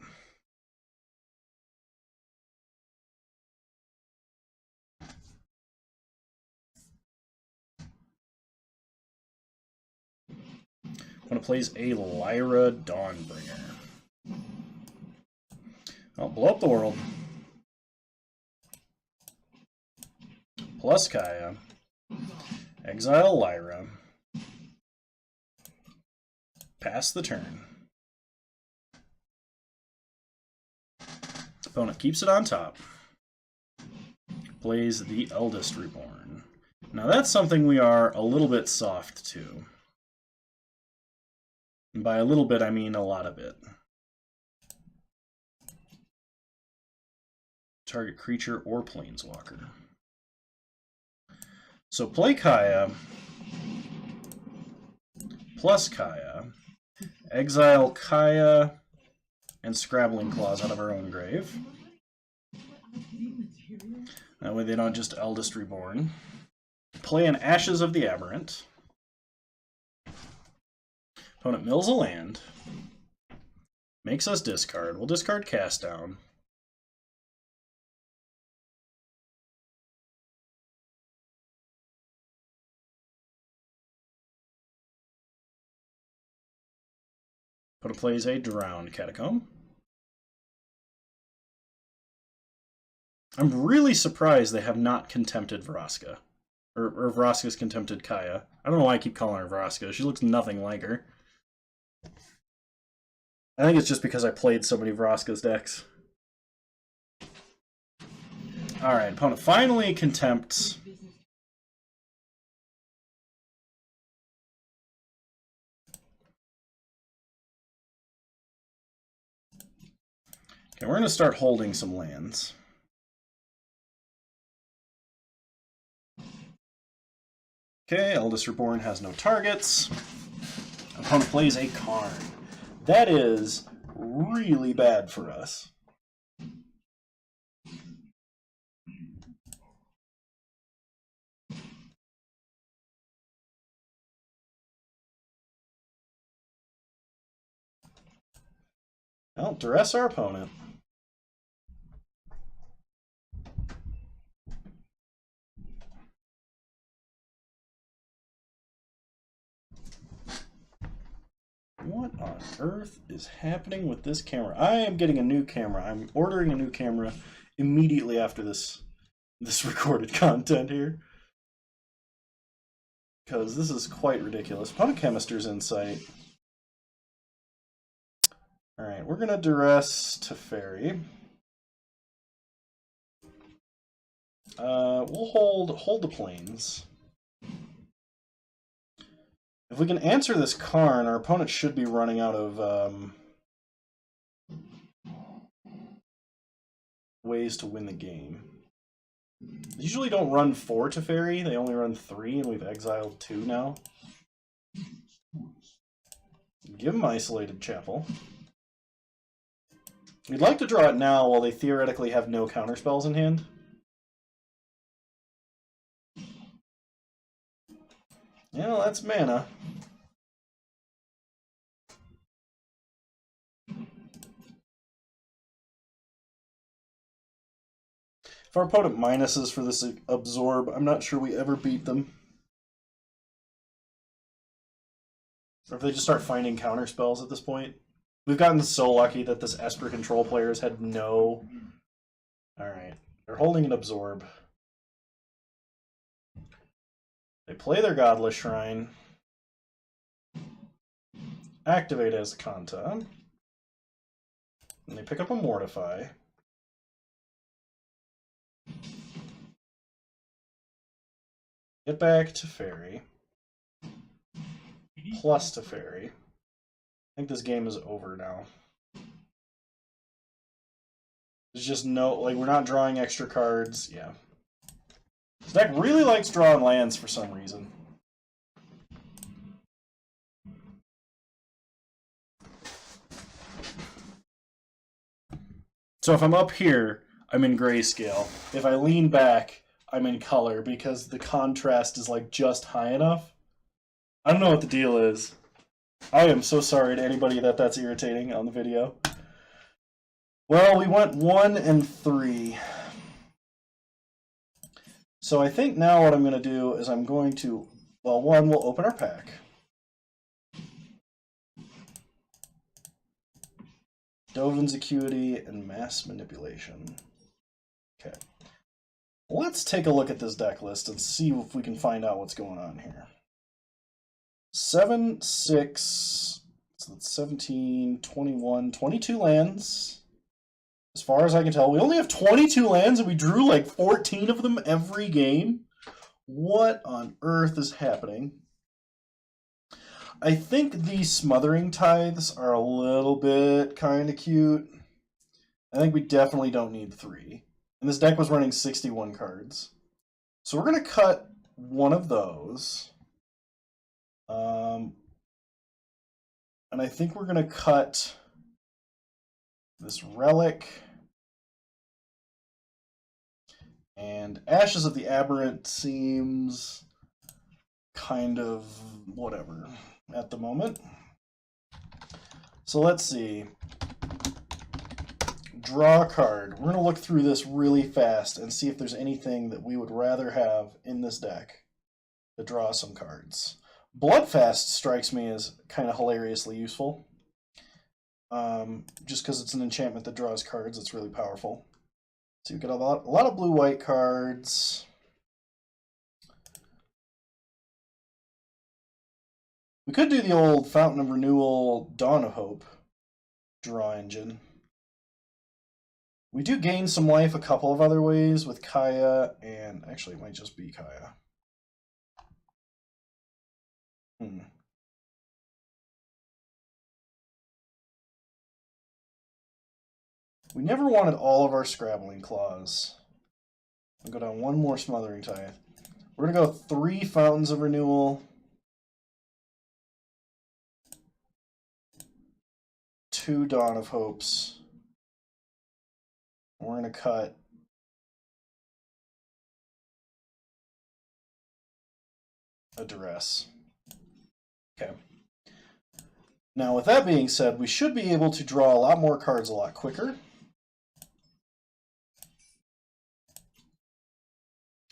Opponent plays a Lyra Dawnbringer. I'll blow up the world. Plus Kaya. Exile Lyra. Pass the turn. Opponent keeps it on top. Plays the Eldest Reborn. Now that's something we are a little bit soft to. And by a little bit, I mean a lot of it. Target creature or planeswalker. So play Kaya, plus Kaya, exile Kaya and Scrabbling Claws out of our own grave. That way they don't just Eldest Reborn. Play an Ashes of the Aberrant. Opponent mills a land. Makes us discard. We'll discard Cast Down. Opponent plays a Drowned Catacomb. I'm really surprised they have not contempted Vraska. Or Vraska's contempted Kaya. I don't know why I keep calling her Vraska. She looks nothing like her. I think it's just because I played so many Vraska's decks. Alright, opponent finally contempts. Okay, we're going to start holding some lands. Okay, Eldest Reborn has no targets. Opponent plays a Karn. That is really bad for us. Well, duress our opponent. What on earth is happening with this camera? I am getting a new camera. I'm ordering a new camera immediately after this recorded content here. Because this is quite ridiculous. Opponent Chemist's Insight. Alright, we're going to duress Teferi. We'll hold the plains. If we can answer this Karn, our opponent should be running out of ways to win the game. They usually don't run 4 Teferi, they only run 3, and we've exiled 2 now. Give them Isolated Chapel. We'd like to draw it now while they theoretically have no counterspells in hand. Yeah, well, that's mana. If our opponent minuses for this absorb, I'm not sure we ever beat them. Or if they just start finding counterspells at this point. We've gotten so lucky that this Esper control players had no... Alright, they're holding an absorb. They play their Godless Shrine. Activate as Kanta. And they pick up a Mortify. Get back to Fairy. Plus to Fairy. I think this game is over now. There's just no, like, we're not drawing extra cards. Yeah. This deck really likes drawing lands for some reason. So if I'm up here, I'm in grayscale. If I lean back, I'm in color because the contrast is like just high enough. I don't know what the deal is. I am so sorry to anybody that's irritating on the video. Well, we went 1 and 3. So I think now what I'm going to do is I'm going to, well, one, we'll open our pack. Dovin's Acuity and Mass Manipulation. Okay. Let's take a look at this deck list and see if we can find out what's going on here. 7, 6, so that's 17, 21, 22 lands. As far as I can tell, we only have 22 lands and we drew like 14 of them every game. What on earth is happening? I think these Smothering Tithes are a little bit kind of cute. I think we definitely don't need 3. And this deck was running 61 cards. So we're going to cut one of those. And I think we're going to cut this Relic. And Ashes of the Aberrant seems kind of whatever at the moment. So let's see. Draw a card. We're going to look through this really fast and see if there's anything that we would rather have in this deck to draw some cards. Bloodfast strikes me as kind of hilariously useful. Just because it's an enchantment that draws cards, it's really powerful. So you get a lot of blue-white cards. We could do the old Fountain of Renewal, Dawn of Hope draw engine. We do gain some life a couple of other ways with Kaya, and actually it might just be Kaya. We never wanted all of our Scrabbling Claws. I'll go down one more Smothering Tithe. We're going to go 3 Fountains of Renewal. 2 Dawn of Hopes. We're going to cut a Duress. Okay. Now, with that being said, we should be able to draw a lot more cards a lot quicker.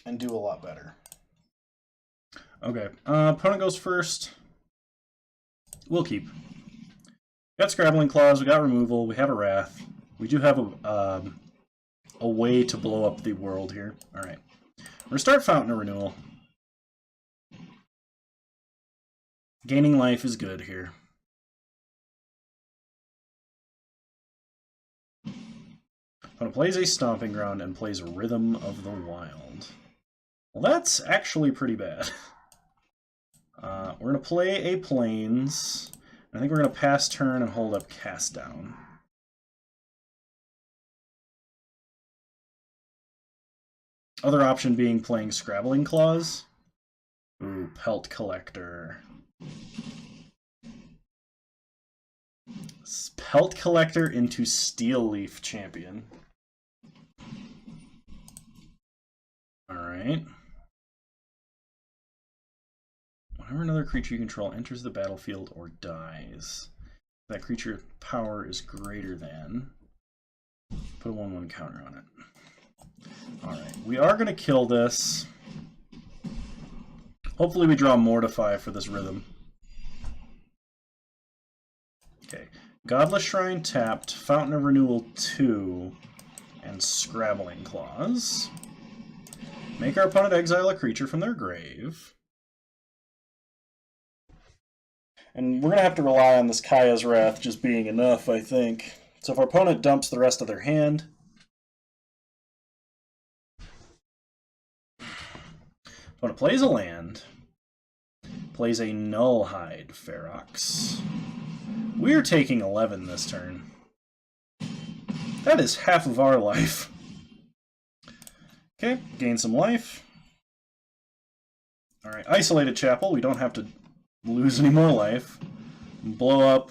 And do a lot better. Okay, opponent goes first. We'll keep. We got Scrabbling Claws, we got Removal, we have a Wrath. We do have a way to blow up the world here. Alright. We're going to start Fountain of Renewal. Gaining life is good here. Opponent plays a Stomping Ground and plays Rhythm of the Wild. Well, that's actually pretty bad. We're going to play a Plains. I think we're going to pass turn and hold up Cast Down. Other option being playing Scrabbling Claws. Ooh, Pelt Collector. Pelt Collector into Steel Leaf Champion. Alright. Whenever another creature you control enters the battlefield or dies, that creature power is greater than. Put a 1/1 counter on it. Alright, we are going to kill this. Hopefully we draw Mortify for this Rhythm. Okay, Godless Shrine tapped, Fountain of Renewal 2, and Scrabbling Claws. Make our opponent exile a creature from their grave. And we're going to have to rely on this Kaya's Wrath just being enough, I think. So if our opponent dumps the rest of their hand, opponent plays a land, plays a Nullhide Ferox. We're taking 11 this turn. That is half of our life. Okay, gain some life. Alright, Isolated Chapel. We don't have to lose any more life. Blow up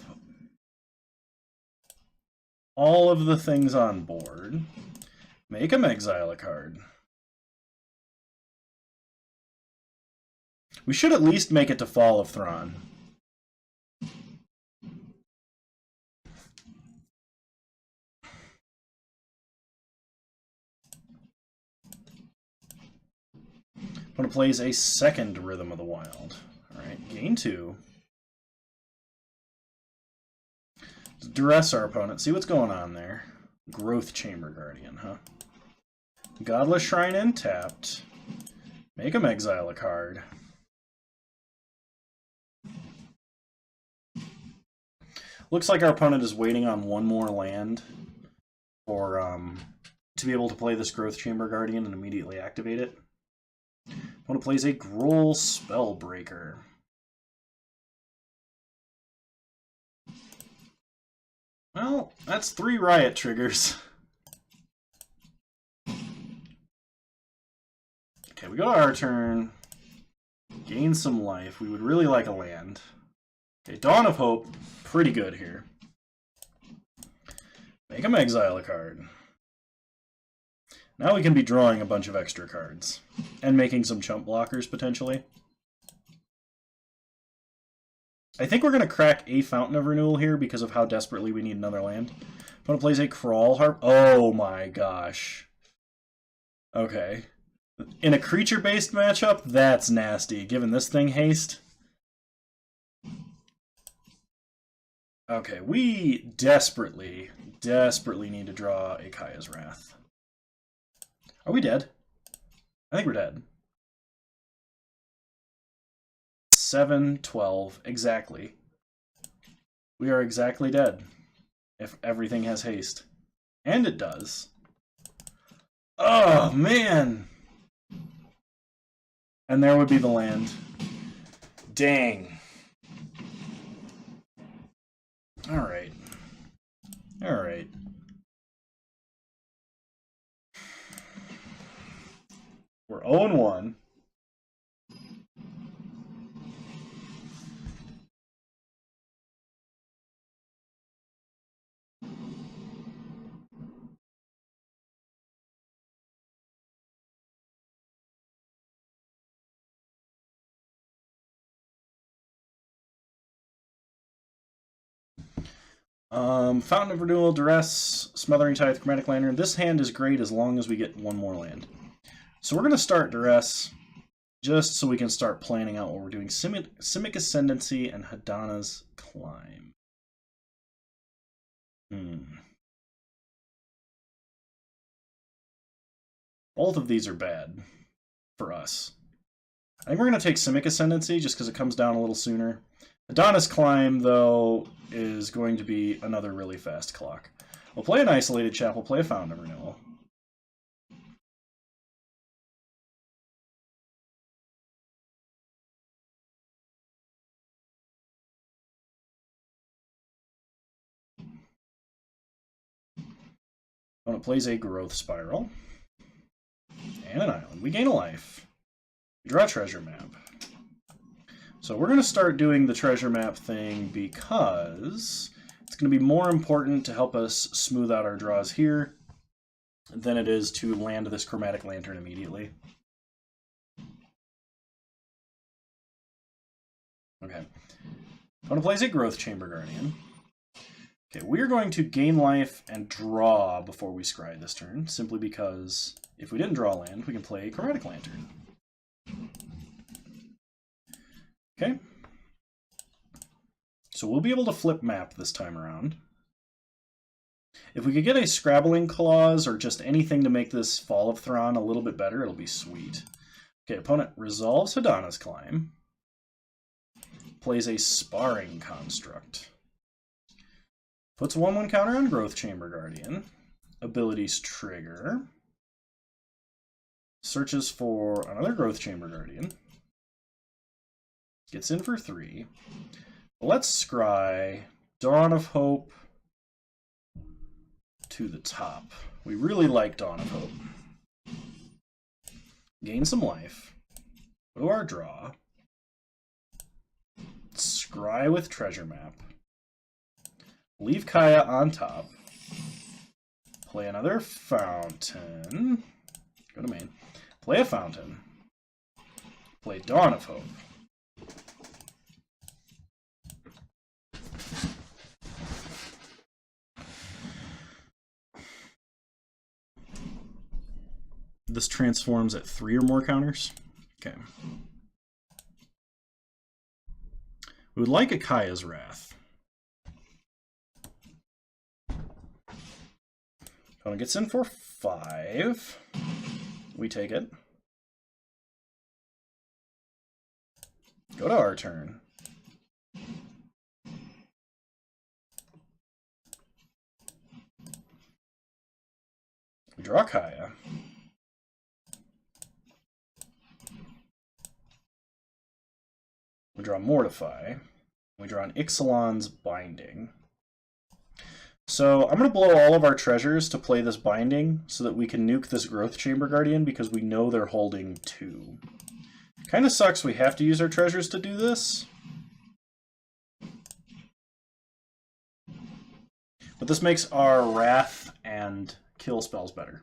all of the things on board. Make them exile a card. We should at least make it to Fall of Thrawn. Opponent plays a second Rhythm of the Wild. Alright, gain 2. Let's duress our opponent. See what's going on there. Growth Chamber Guardian, huh? Godless Shrine in tapped. Make him exile a card. Looks like our opponent is waiting on one more land for to be able to play this Growth Chamber Guardian and immediately activate it. Opponent plays a Groll Spellbreaker. Well, that's 3 Riot triggers. Okay, we go to our turn. Gain some life. We would really like a land. Okay, Dawn of Hope. Pretty good here. Make him exile a card. Now we can be drawing a bunch of extra cards. And making some chump blockers, potentially. I think we're going to crack a Fountain of Renewal here because of how desperately we need another land. Opponent plays a Crawl Harp. Oh my gosh. Okay. In a creature-based matchup, that's nasty. Given this thing haste. Okay, we desperately need to draw a Kaya's Wrath. Are we dead? I think we're dead. 7, 12, exactly. We are exactly dead. If everything has haste. And it does. Oh, man! And there would be the land. Dang. Alright. Alright. We're 0-1. Fountain of Renewal, Duress, Smothering Tithe, Chromatic Lantern. This hand is great as long as we get one more land. So we're going to start Duress, just so we can start planning out what we're doing. Simic Ascendancy and Hadana's Climb. Both of these are bad for us. I think we're going to take Simic Ascendancy just because it comes down a little sooner. Hadana's Climb, though, is going to be another really fast clock. We'll play an Isolated Chapel, play a Fountain of Renewal. Opponent plays a Growth Spiral. And an island. We gain a life. We draw a treasure map. So we're going to start doing the treasure map thing because it's going to be more important to help us smooth out our draws here than it is to land this Chromatic Lantern immediately. Okay. Opponent plays a Growth Chamber Guardian. Okay, we're going to gain life and draw before we scry this turn, simply because if we didn't draw land, we can play Chromatic Lantern. Okay. So we'll be able to flip map this time around. If we could get a Scrabbling Clause or just anything to make this Fall of Thrawn a little bit better, it'll be sweet. Okay, opponent resolves Hadana's Climb. Plays a Sparring Construct. Puts a 1/1 counter on Growth Chamber Guardian. Abilities trigger. Searches for another Growth Chamber Guardian. Gets in for 3. Let's scry Dawn of Hope to the top. We really like Dawn of Hope. Gain some life. Go to our draw. Scry with Treasure Map. Leave Kaya on top. Play another Fountain. Go to main. Play a Fountain. Play Dawn of Hope. This transforms at 3 or more counters. Okay. We would like a Kaya's Wrath. Opponent gets in for 5. We take it. Go to our turn. We draw Kaya. We draw Mortify. We draw an Ixalan's Binding. So I'm going to blow all of our treasures to play this Binding so that we can nuke this Growth Chamber Guardian because we know they're holding 2. Kind of sucks we have to use our treasures to do this. But this makes our Wrath and kill spells better.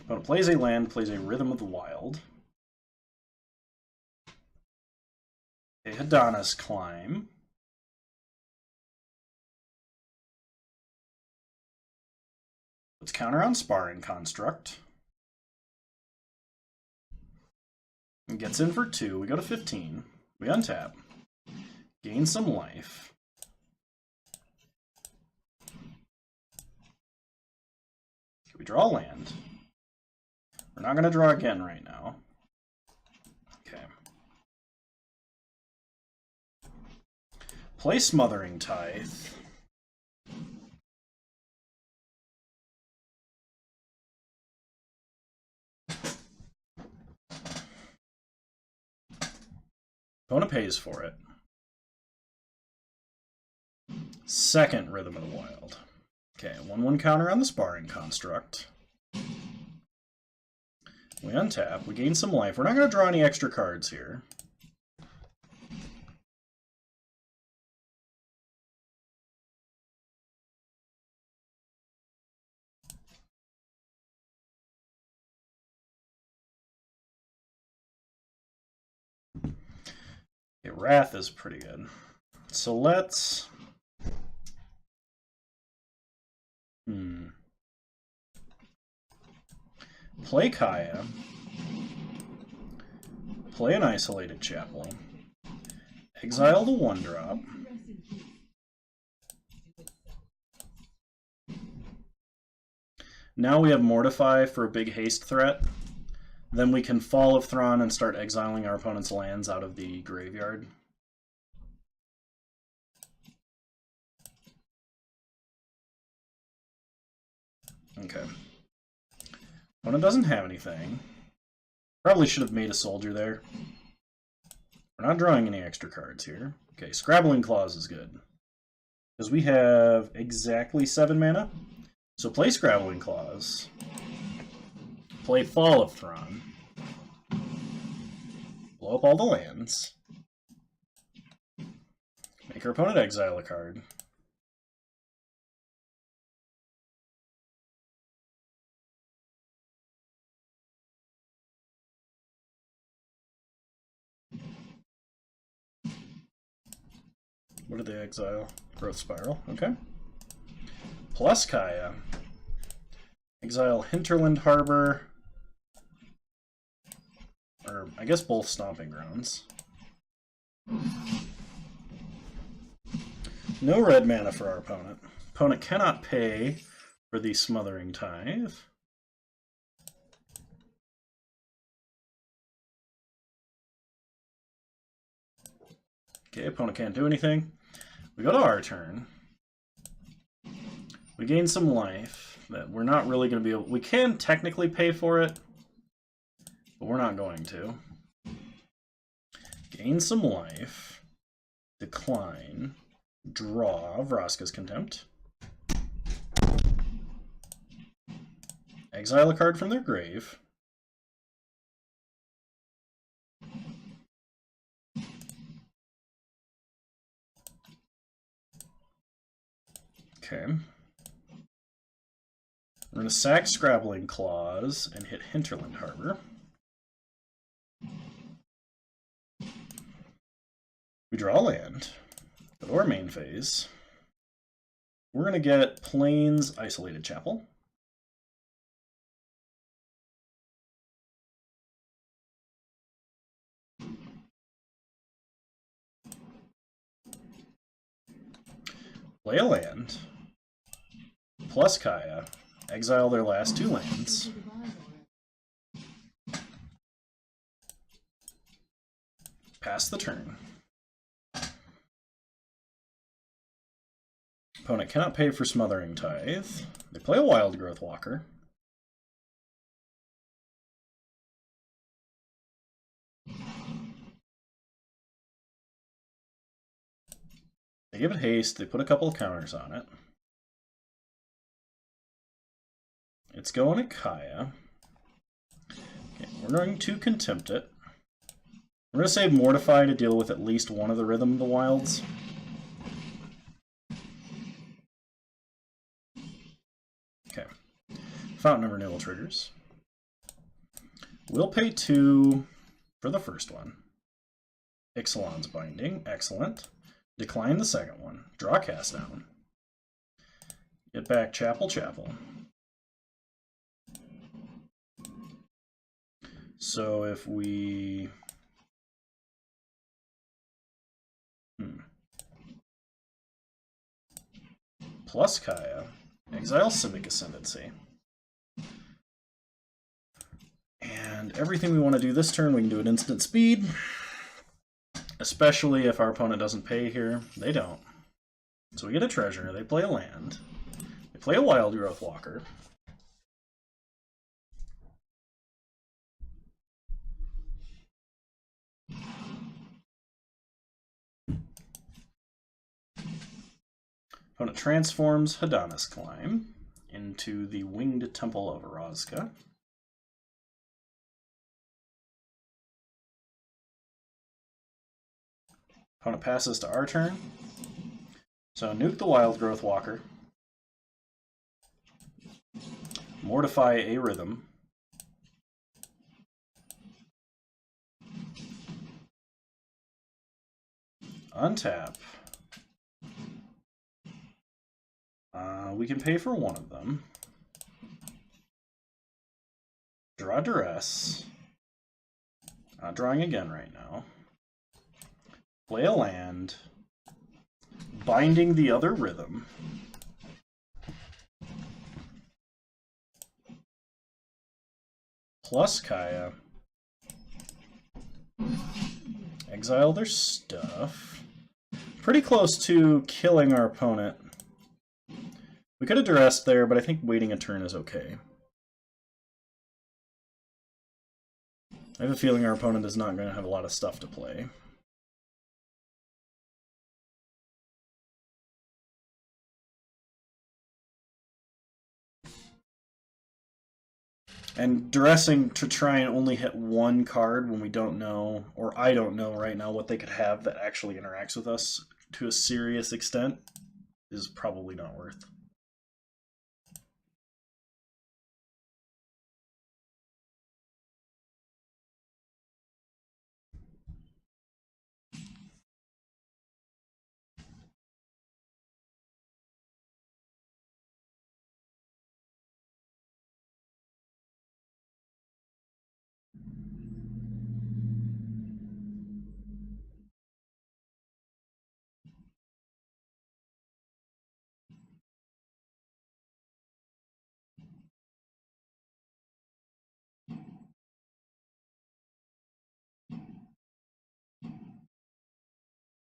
Opponent plays a land, plays a Rhythm of the Wild. A Hadana's Climb. Let's counter on Sparring Construct. And gets in for 2. We go to 15. We untap. Gain some life. We draw land. We're not going to draw again right now. Okay. Play Smothering Tithe. Opponent pays for it. Second Rhythm of the Wild. Okay, 1/1 counter on the Sparring Construct. We untap, we gain some life. We're not going to draw any extra cards here. Okay, Wrath is pretty good. So let's... Play Kaya. Play an Isolated Chapel. Exile the 1-drop. Now we have Mortify for a big haste threat. Then we can Fall of Thrawn and start exiling our opponent's lands out of the graveyard. Okay. Opponent doesn't have anything. Probably should have made a soldier there. We're not drawing any extra cards here. Okay, Scrabbling Claws is good. Because we have exactly 7 mana. So play Scrabbling Claws. Play Fall of Thrawn. Blow up all the lands. Make our opponent exile a card. What did they exile? Growth Spiral. Okay. Plus Kaya. Exile Hinterland Harbor. Or, I guess both Stomping Grounds. No red mana for our opponent. Opponent cannot pay for the Smothering Tithe. Okay, opponent can't do anything. We go to our turn. We gain some life that we're not really going to be able... We can technically pay for it, but we're not going to. Gain some life. Decline. Draw. Vraska's Contempt. Exile a card from their grave. Okay. We're going to sack Scrabbling Claws and hit Hinterland Harbor. We draw land. Go to our main phase. We're going to get Plains Isolated Chapel. Play a land. Plus Kaya. Exile their last 2 lands. Pass the turn. Opponent cannot pay for Smothering Tithe. They play a Wild Growth Walker. They give it haste, they put a couple of counters on it. It's going to Kaya. Okay, we're going to Contempt it. We're going to save Mortify to deal with at least one of the Rhythm of the Wilds. Okay. Fountain of Renewal triggers. We'll pay 2 for the first one. Ixalan's Binding, excellent. Decline the second one. Draw Cast Down. Get back Chapel Chapel. So if we... Plus Kaya. Exile Civic Ascendancy. And everything we want to do this turn, we can do at instant speed. Especially if our opponent doesn't pay here. They don't. So we get a treasure. They play a land. They play a Wild Growth Walker. Opponent transforms Hadana's Climb into the Winged Temple of Orazca. Opponent passes to our turn. So nuke the Wild Growth Walker. Mortify a Rhythm. Untap. We can pay for one of them. Draw Duress. Not drawing again right now. Play a land. Binding the other Rhythm. Plus Kaya. Exile their stuff. Pretty close to killing our opponent We could have duressed there, but I think waiting a turn is okay. I have a feeling our opponent is not going to have a lot of stuff to play. And duressing to try and only hit one card when we don't know, or I don't know right now, what they could have that actually interacts with us to a serious extent is probably not worth.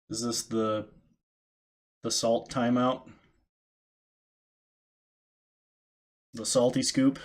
Is this the salt timeout? The salty scoop?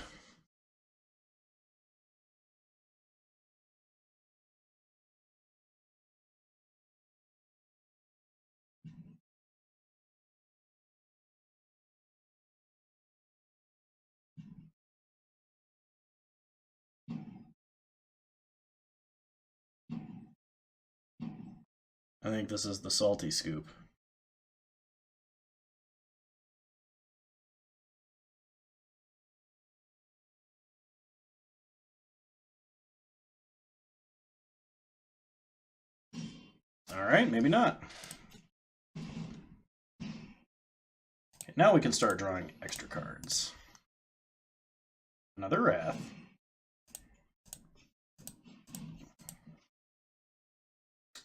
I think this is the salty scoop. All right, maybe not. Okay, now we can start drawing extra cards. Another Wrath.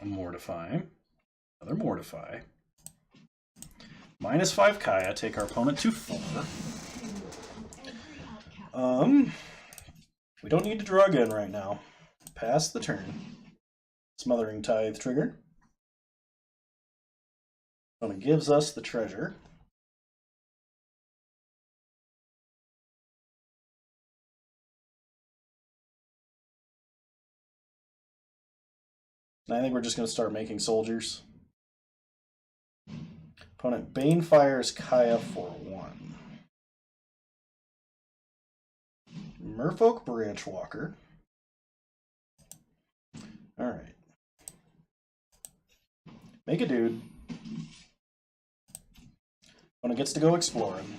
A Mortify. Another Mortify. -5 Kaya, take our opponent to 4. We don't need to draw again right now. Pass the turn. Smothering Tithe trigger. Opponent gives us the treasure. And I think we're just going to start making soldiers. Opponent Banefires Kaya for 1. Merfolk Branchwalker. Alright. Make a dude. Opponent gets to go exploring.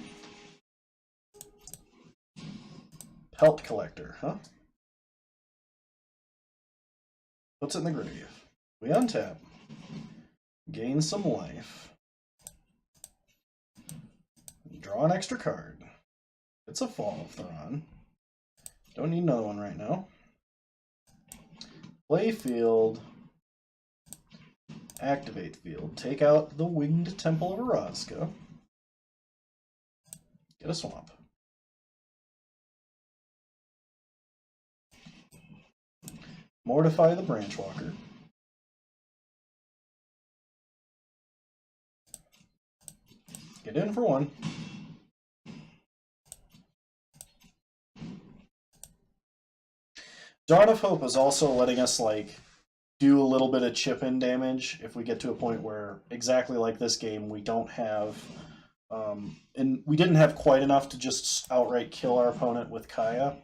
Pelt Collector, huh? Puts it in the grave. We untap. Gain some life. Draw an extra card. It's a Fall of Thrawn. Don't need another one right now. Play field. Activate field. Take out the Winged Temple of Orazca. Get a swamp. Mortify the Branchwalker. Get in for 1. Dawn of Hope is also letting us like do a little bit of chip-in damage if we get to a point where, exactly like this game, we don't have and we didn't have quite enough to just outright kill our opponent with Kaya.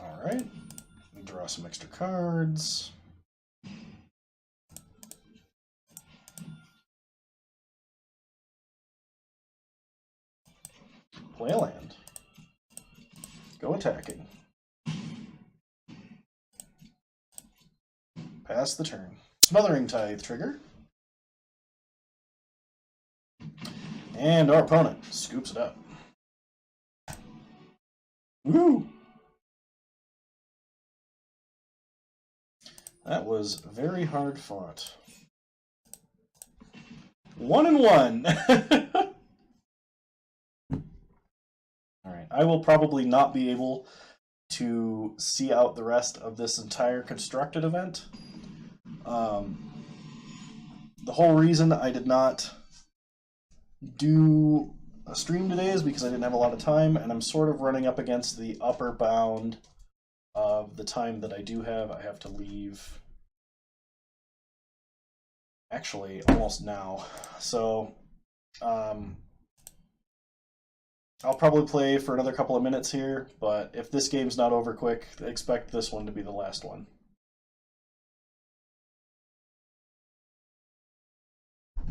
Alright, draw some extra cards. Play a land. Go attacking. Pass the turn. Smothering Tithe trigger. And our opponent scoops it up. Woo! That was very hard fought. 1-1. Alright, I will probably not be able to see out the rest of this entire constructed event. The whole reason I did not do a stream today is because I didn't have a lot of time, and I'm sort of running up against the upper bound of the time that I do have. I have to leave actually almost now. So I'll probably play for another couple of minutes here, but if this game's not over quick, expect this one to be the last one. All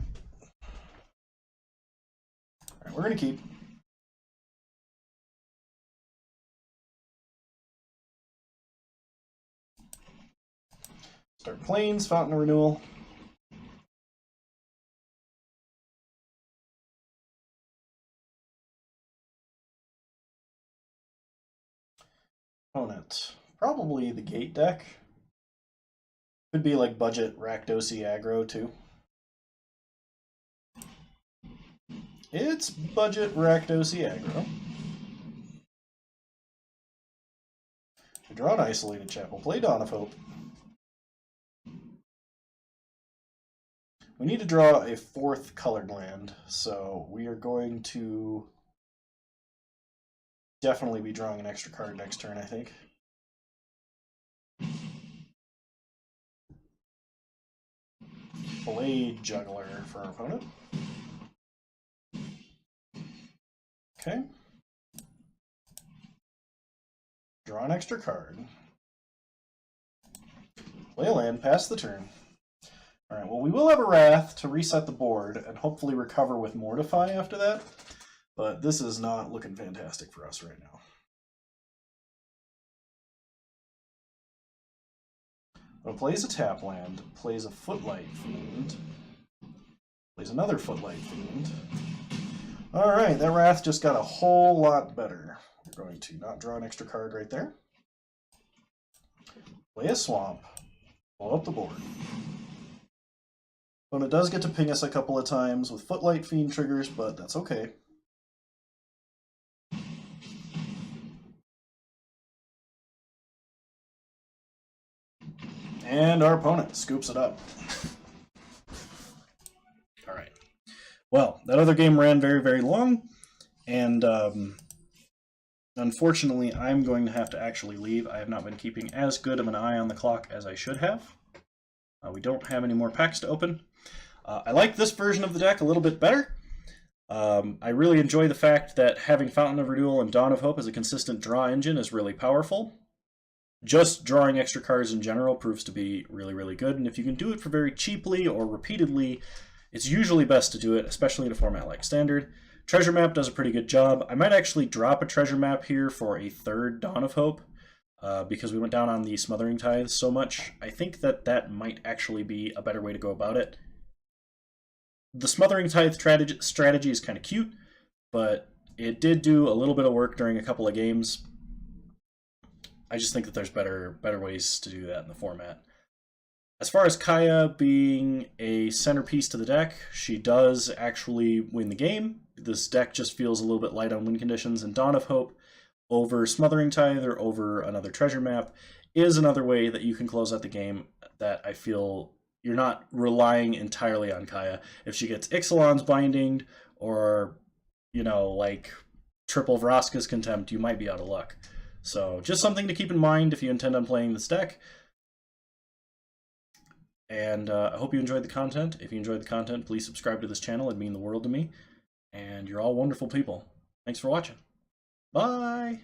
right, we're going to keep. Start Plains, Fountain of Renewal. Opponent. Probably the Gate deck. Could be like budget Rakdosi aggro too. It's budget Rakdosi aggro. We draw an Isolated Chapel. Play Dawn of Hope. We need to draw a 4th colored land, so we are going to definitely be drawing an extra card next turn, I think. Blade Juggler for our opponent. Okay. Draw an extra card. Play a land, pass the turn. Alright, well we will have a Wrath to reset the board and hopefully recover with Mortify after that, but this is not looking fantastic for us right now. Well, plays a tap land, plays a Footlight Fiend, plays another Footlight Fiend. Alright, that Wrath just got a whole lot better. We're going to not draw an extra card right there. Play a Swamp, blow up the board. Opponent does get to ping us a couple of times with Footlight Fiend triggers, but that's okay. And our opponent scoops it up. Alright. Well, that other game ran very, very long, and unfortunately I'm going to have to actually leave. I have not been keeping as good of an eye on the clock as I should have. We don't have any more packs to open. I like this version of the deck a little bit better. I really enjoy the fact that having Fountain of Renewal and Dawn of Hope as a consistent draw engine is really powerful. Just drawing extra cards in general proves to be really, really good, and if you can do it for very cheaply or repeatedly, it's usually best to do it, especially in a format like Standard. Treasure Map does a pretty good job. I might actually drop a Treasure Map here for a 3rd Dawn of Hope, because we went down on the Smothering Tithe so much. I think that that might actually be a better way to go about it. The Smothering Tithe strategy is kind of cute, but it did do a little bit of work during a couple of games. I just think that there's better ways to do that in the format. As far as Kaya being a centerpiece to the deck, she does actually win the game. This deck just feels a little bit light on win conditions, and Dawn of Hope over Smothering Tithe or over another Treasure Map is another way that you can close out the game that I feel you're not relying entirely on Kaya. If she gets Ixalan's Binding or, you know, like triple Vraska's Contempt, you might be out of luck. So just something to keep in mind if you intend on playing this deck. And I hope you enjoyed the content. If you enjoyed the content, please subscribe to this channel. It'd mean the world to me. And you're all wonderful people. Thanks for watching. Bye!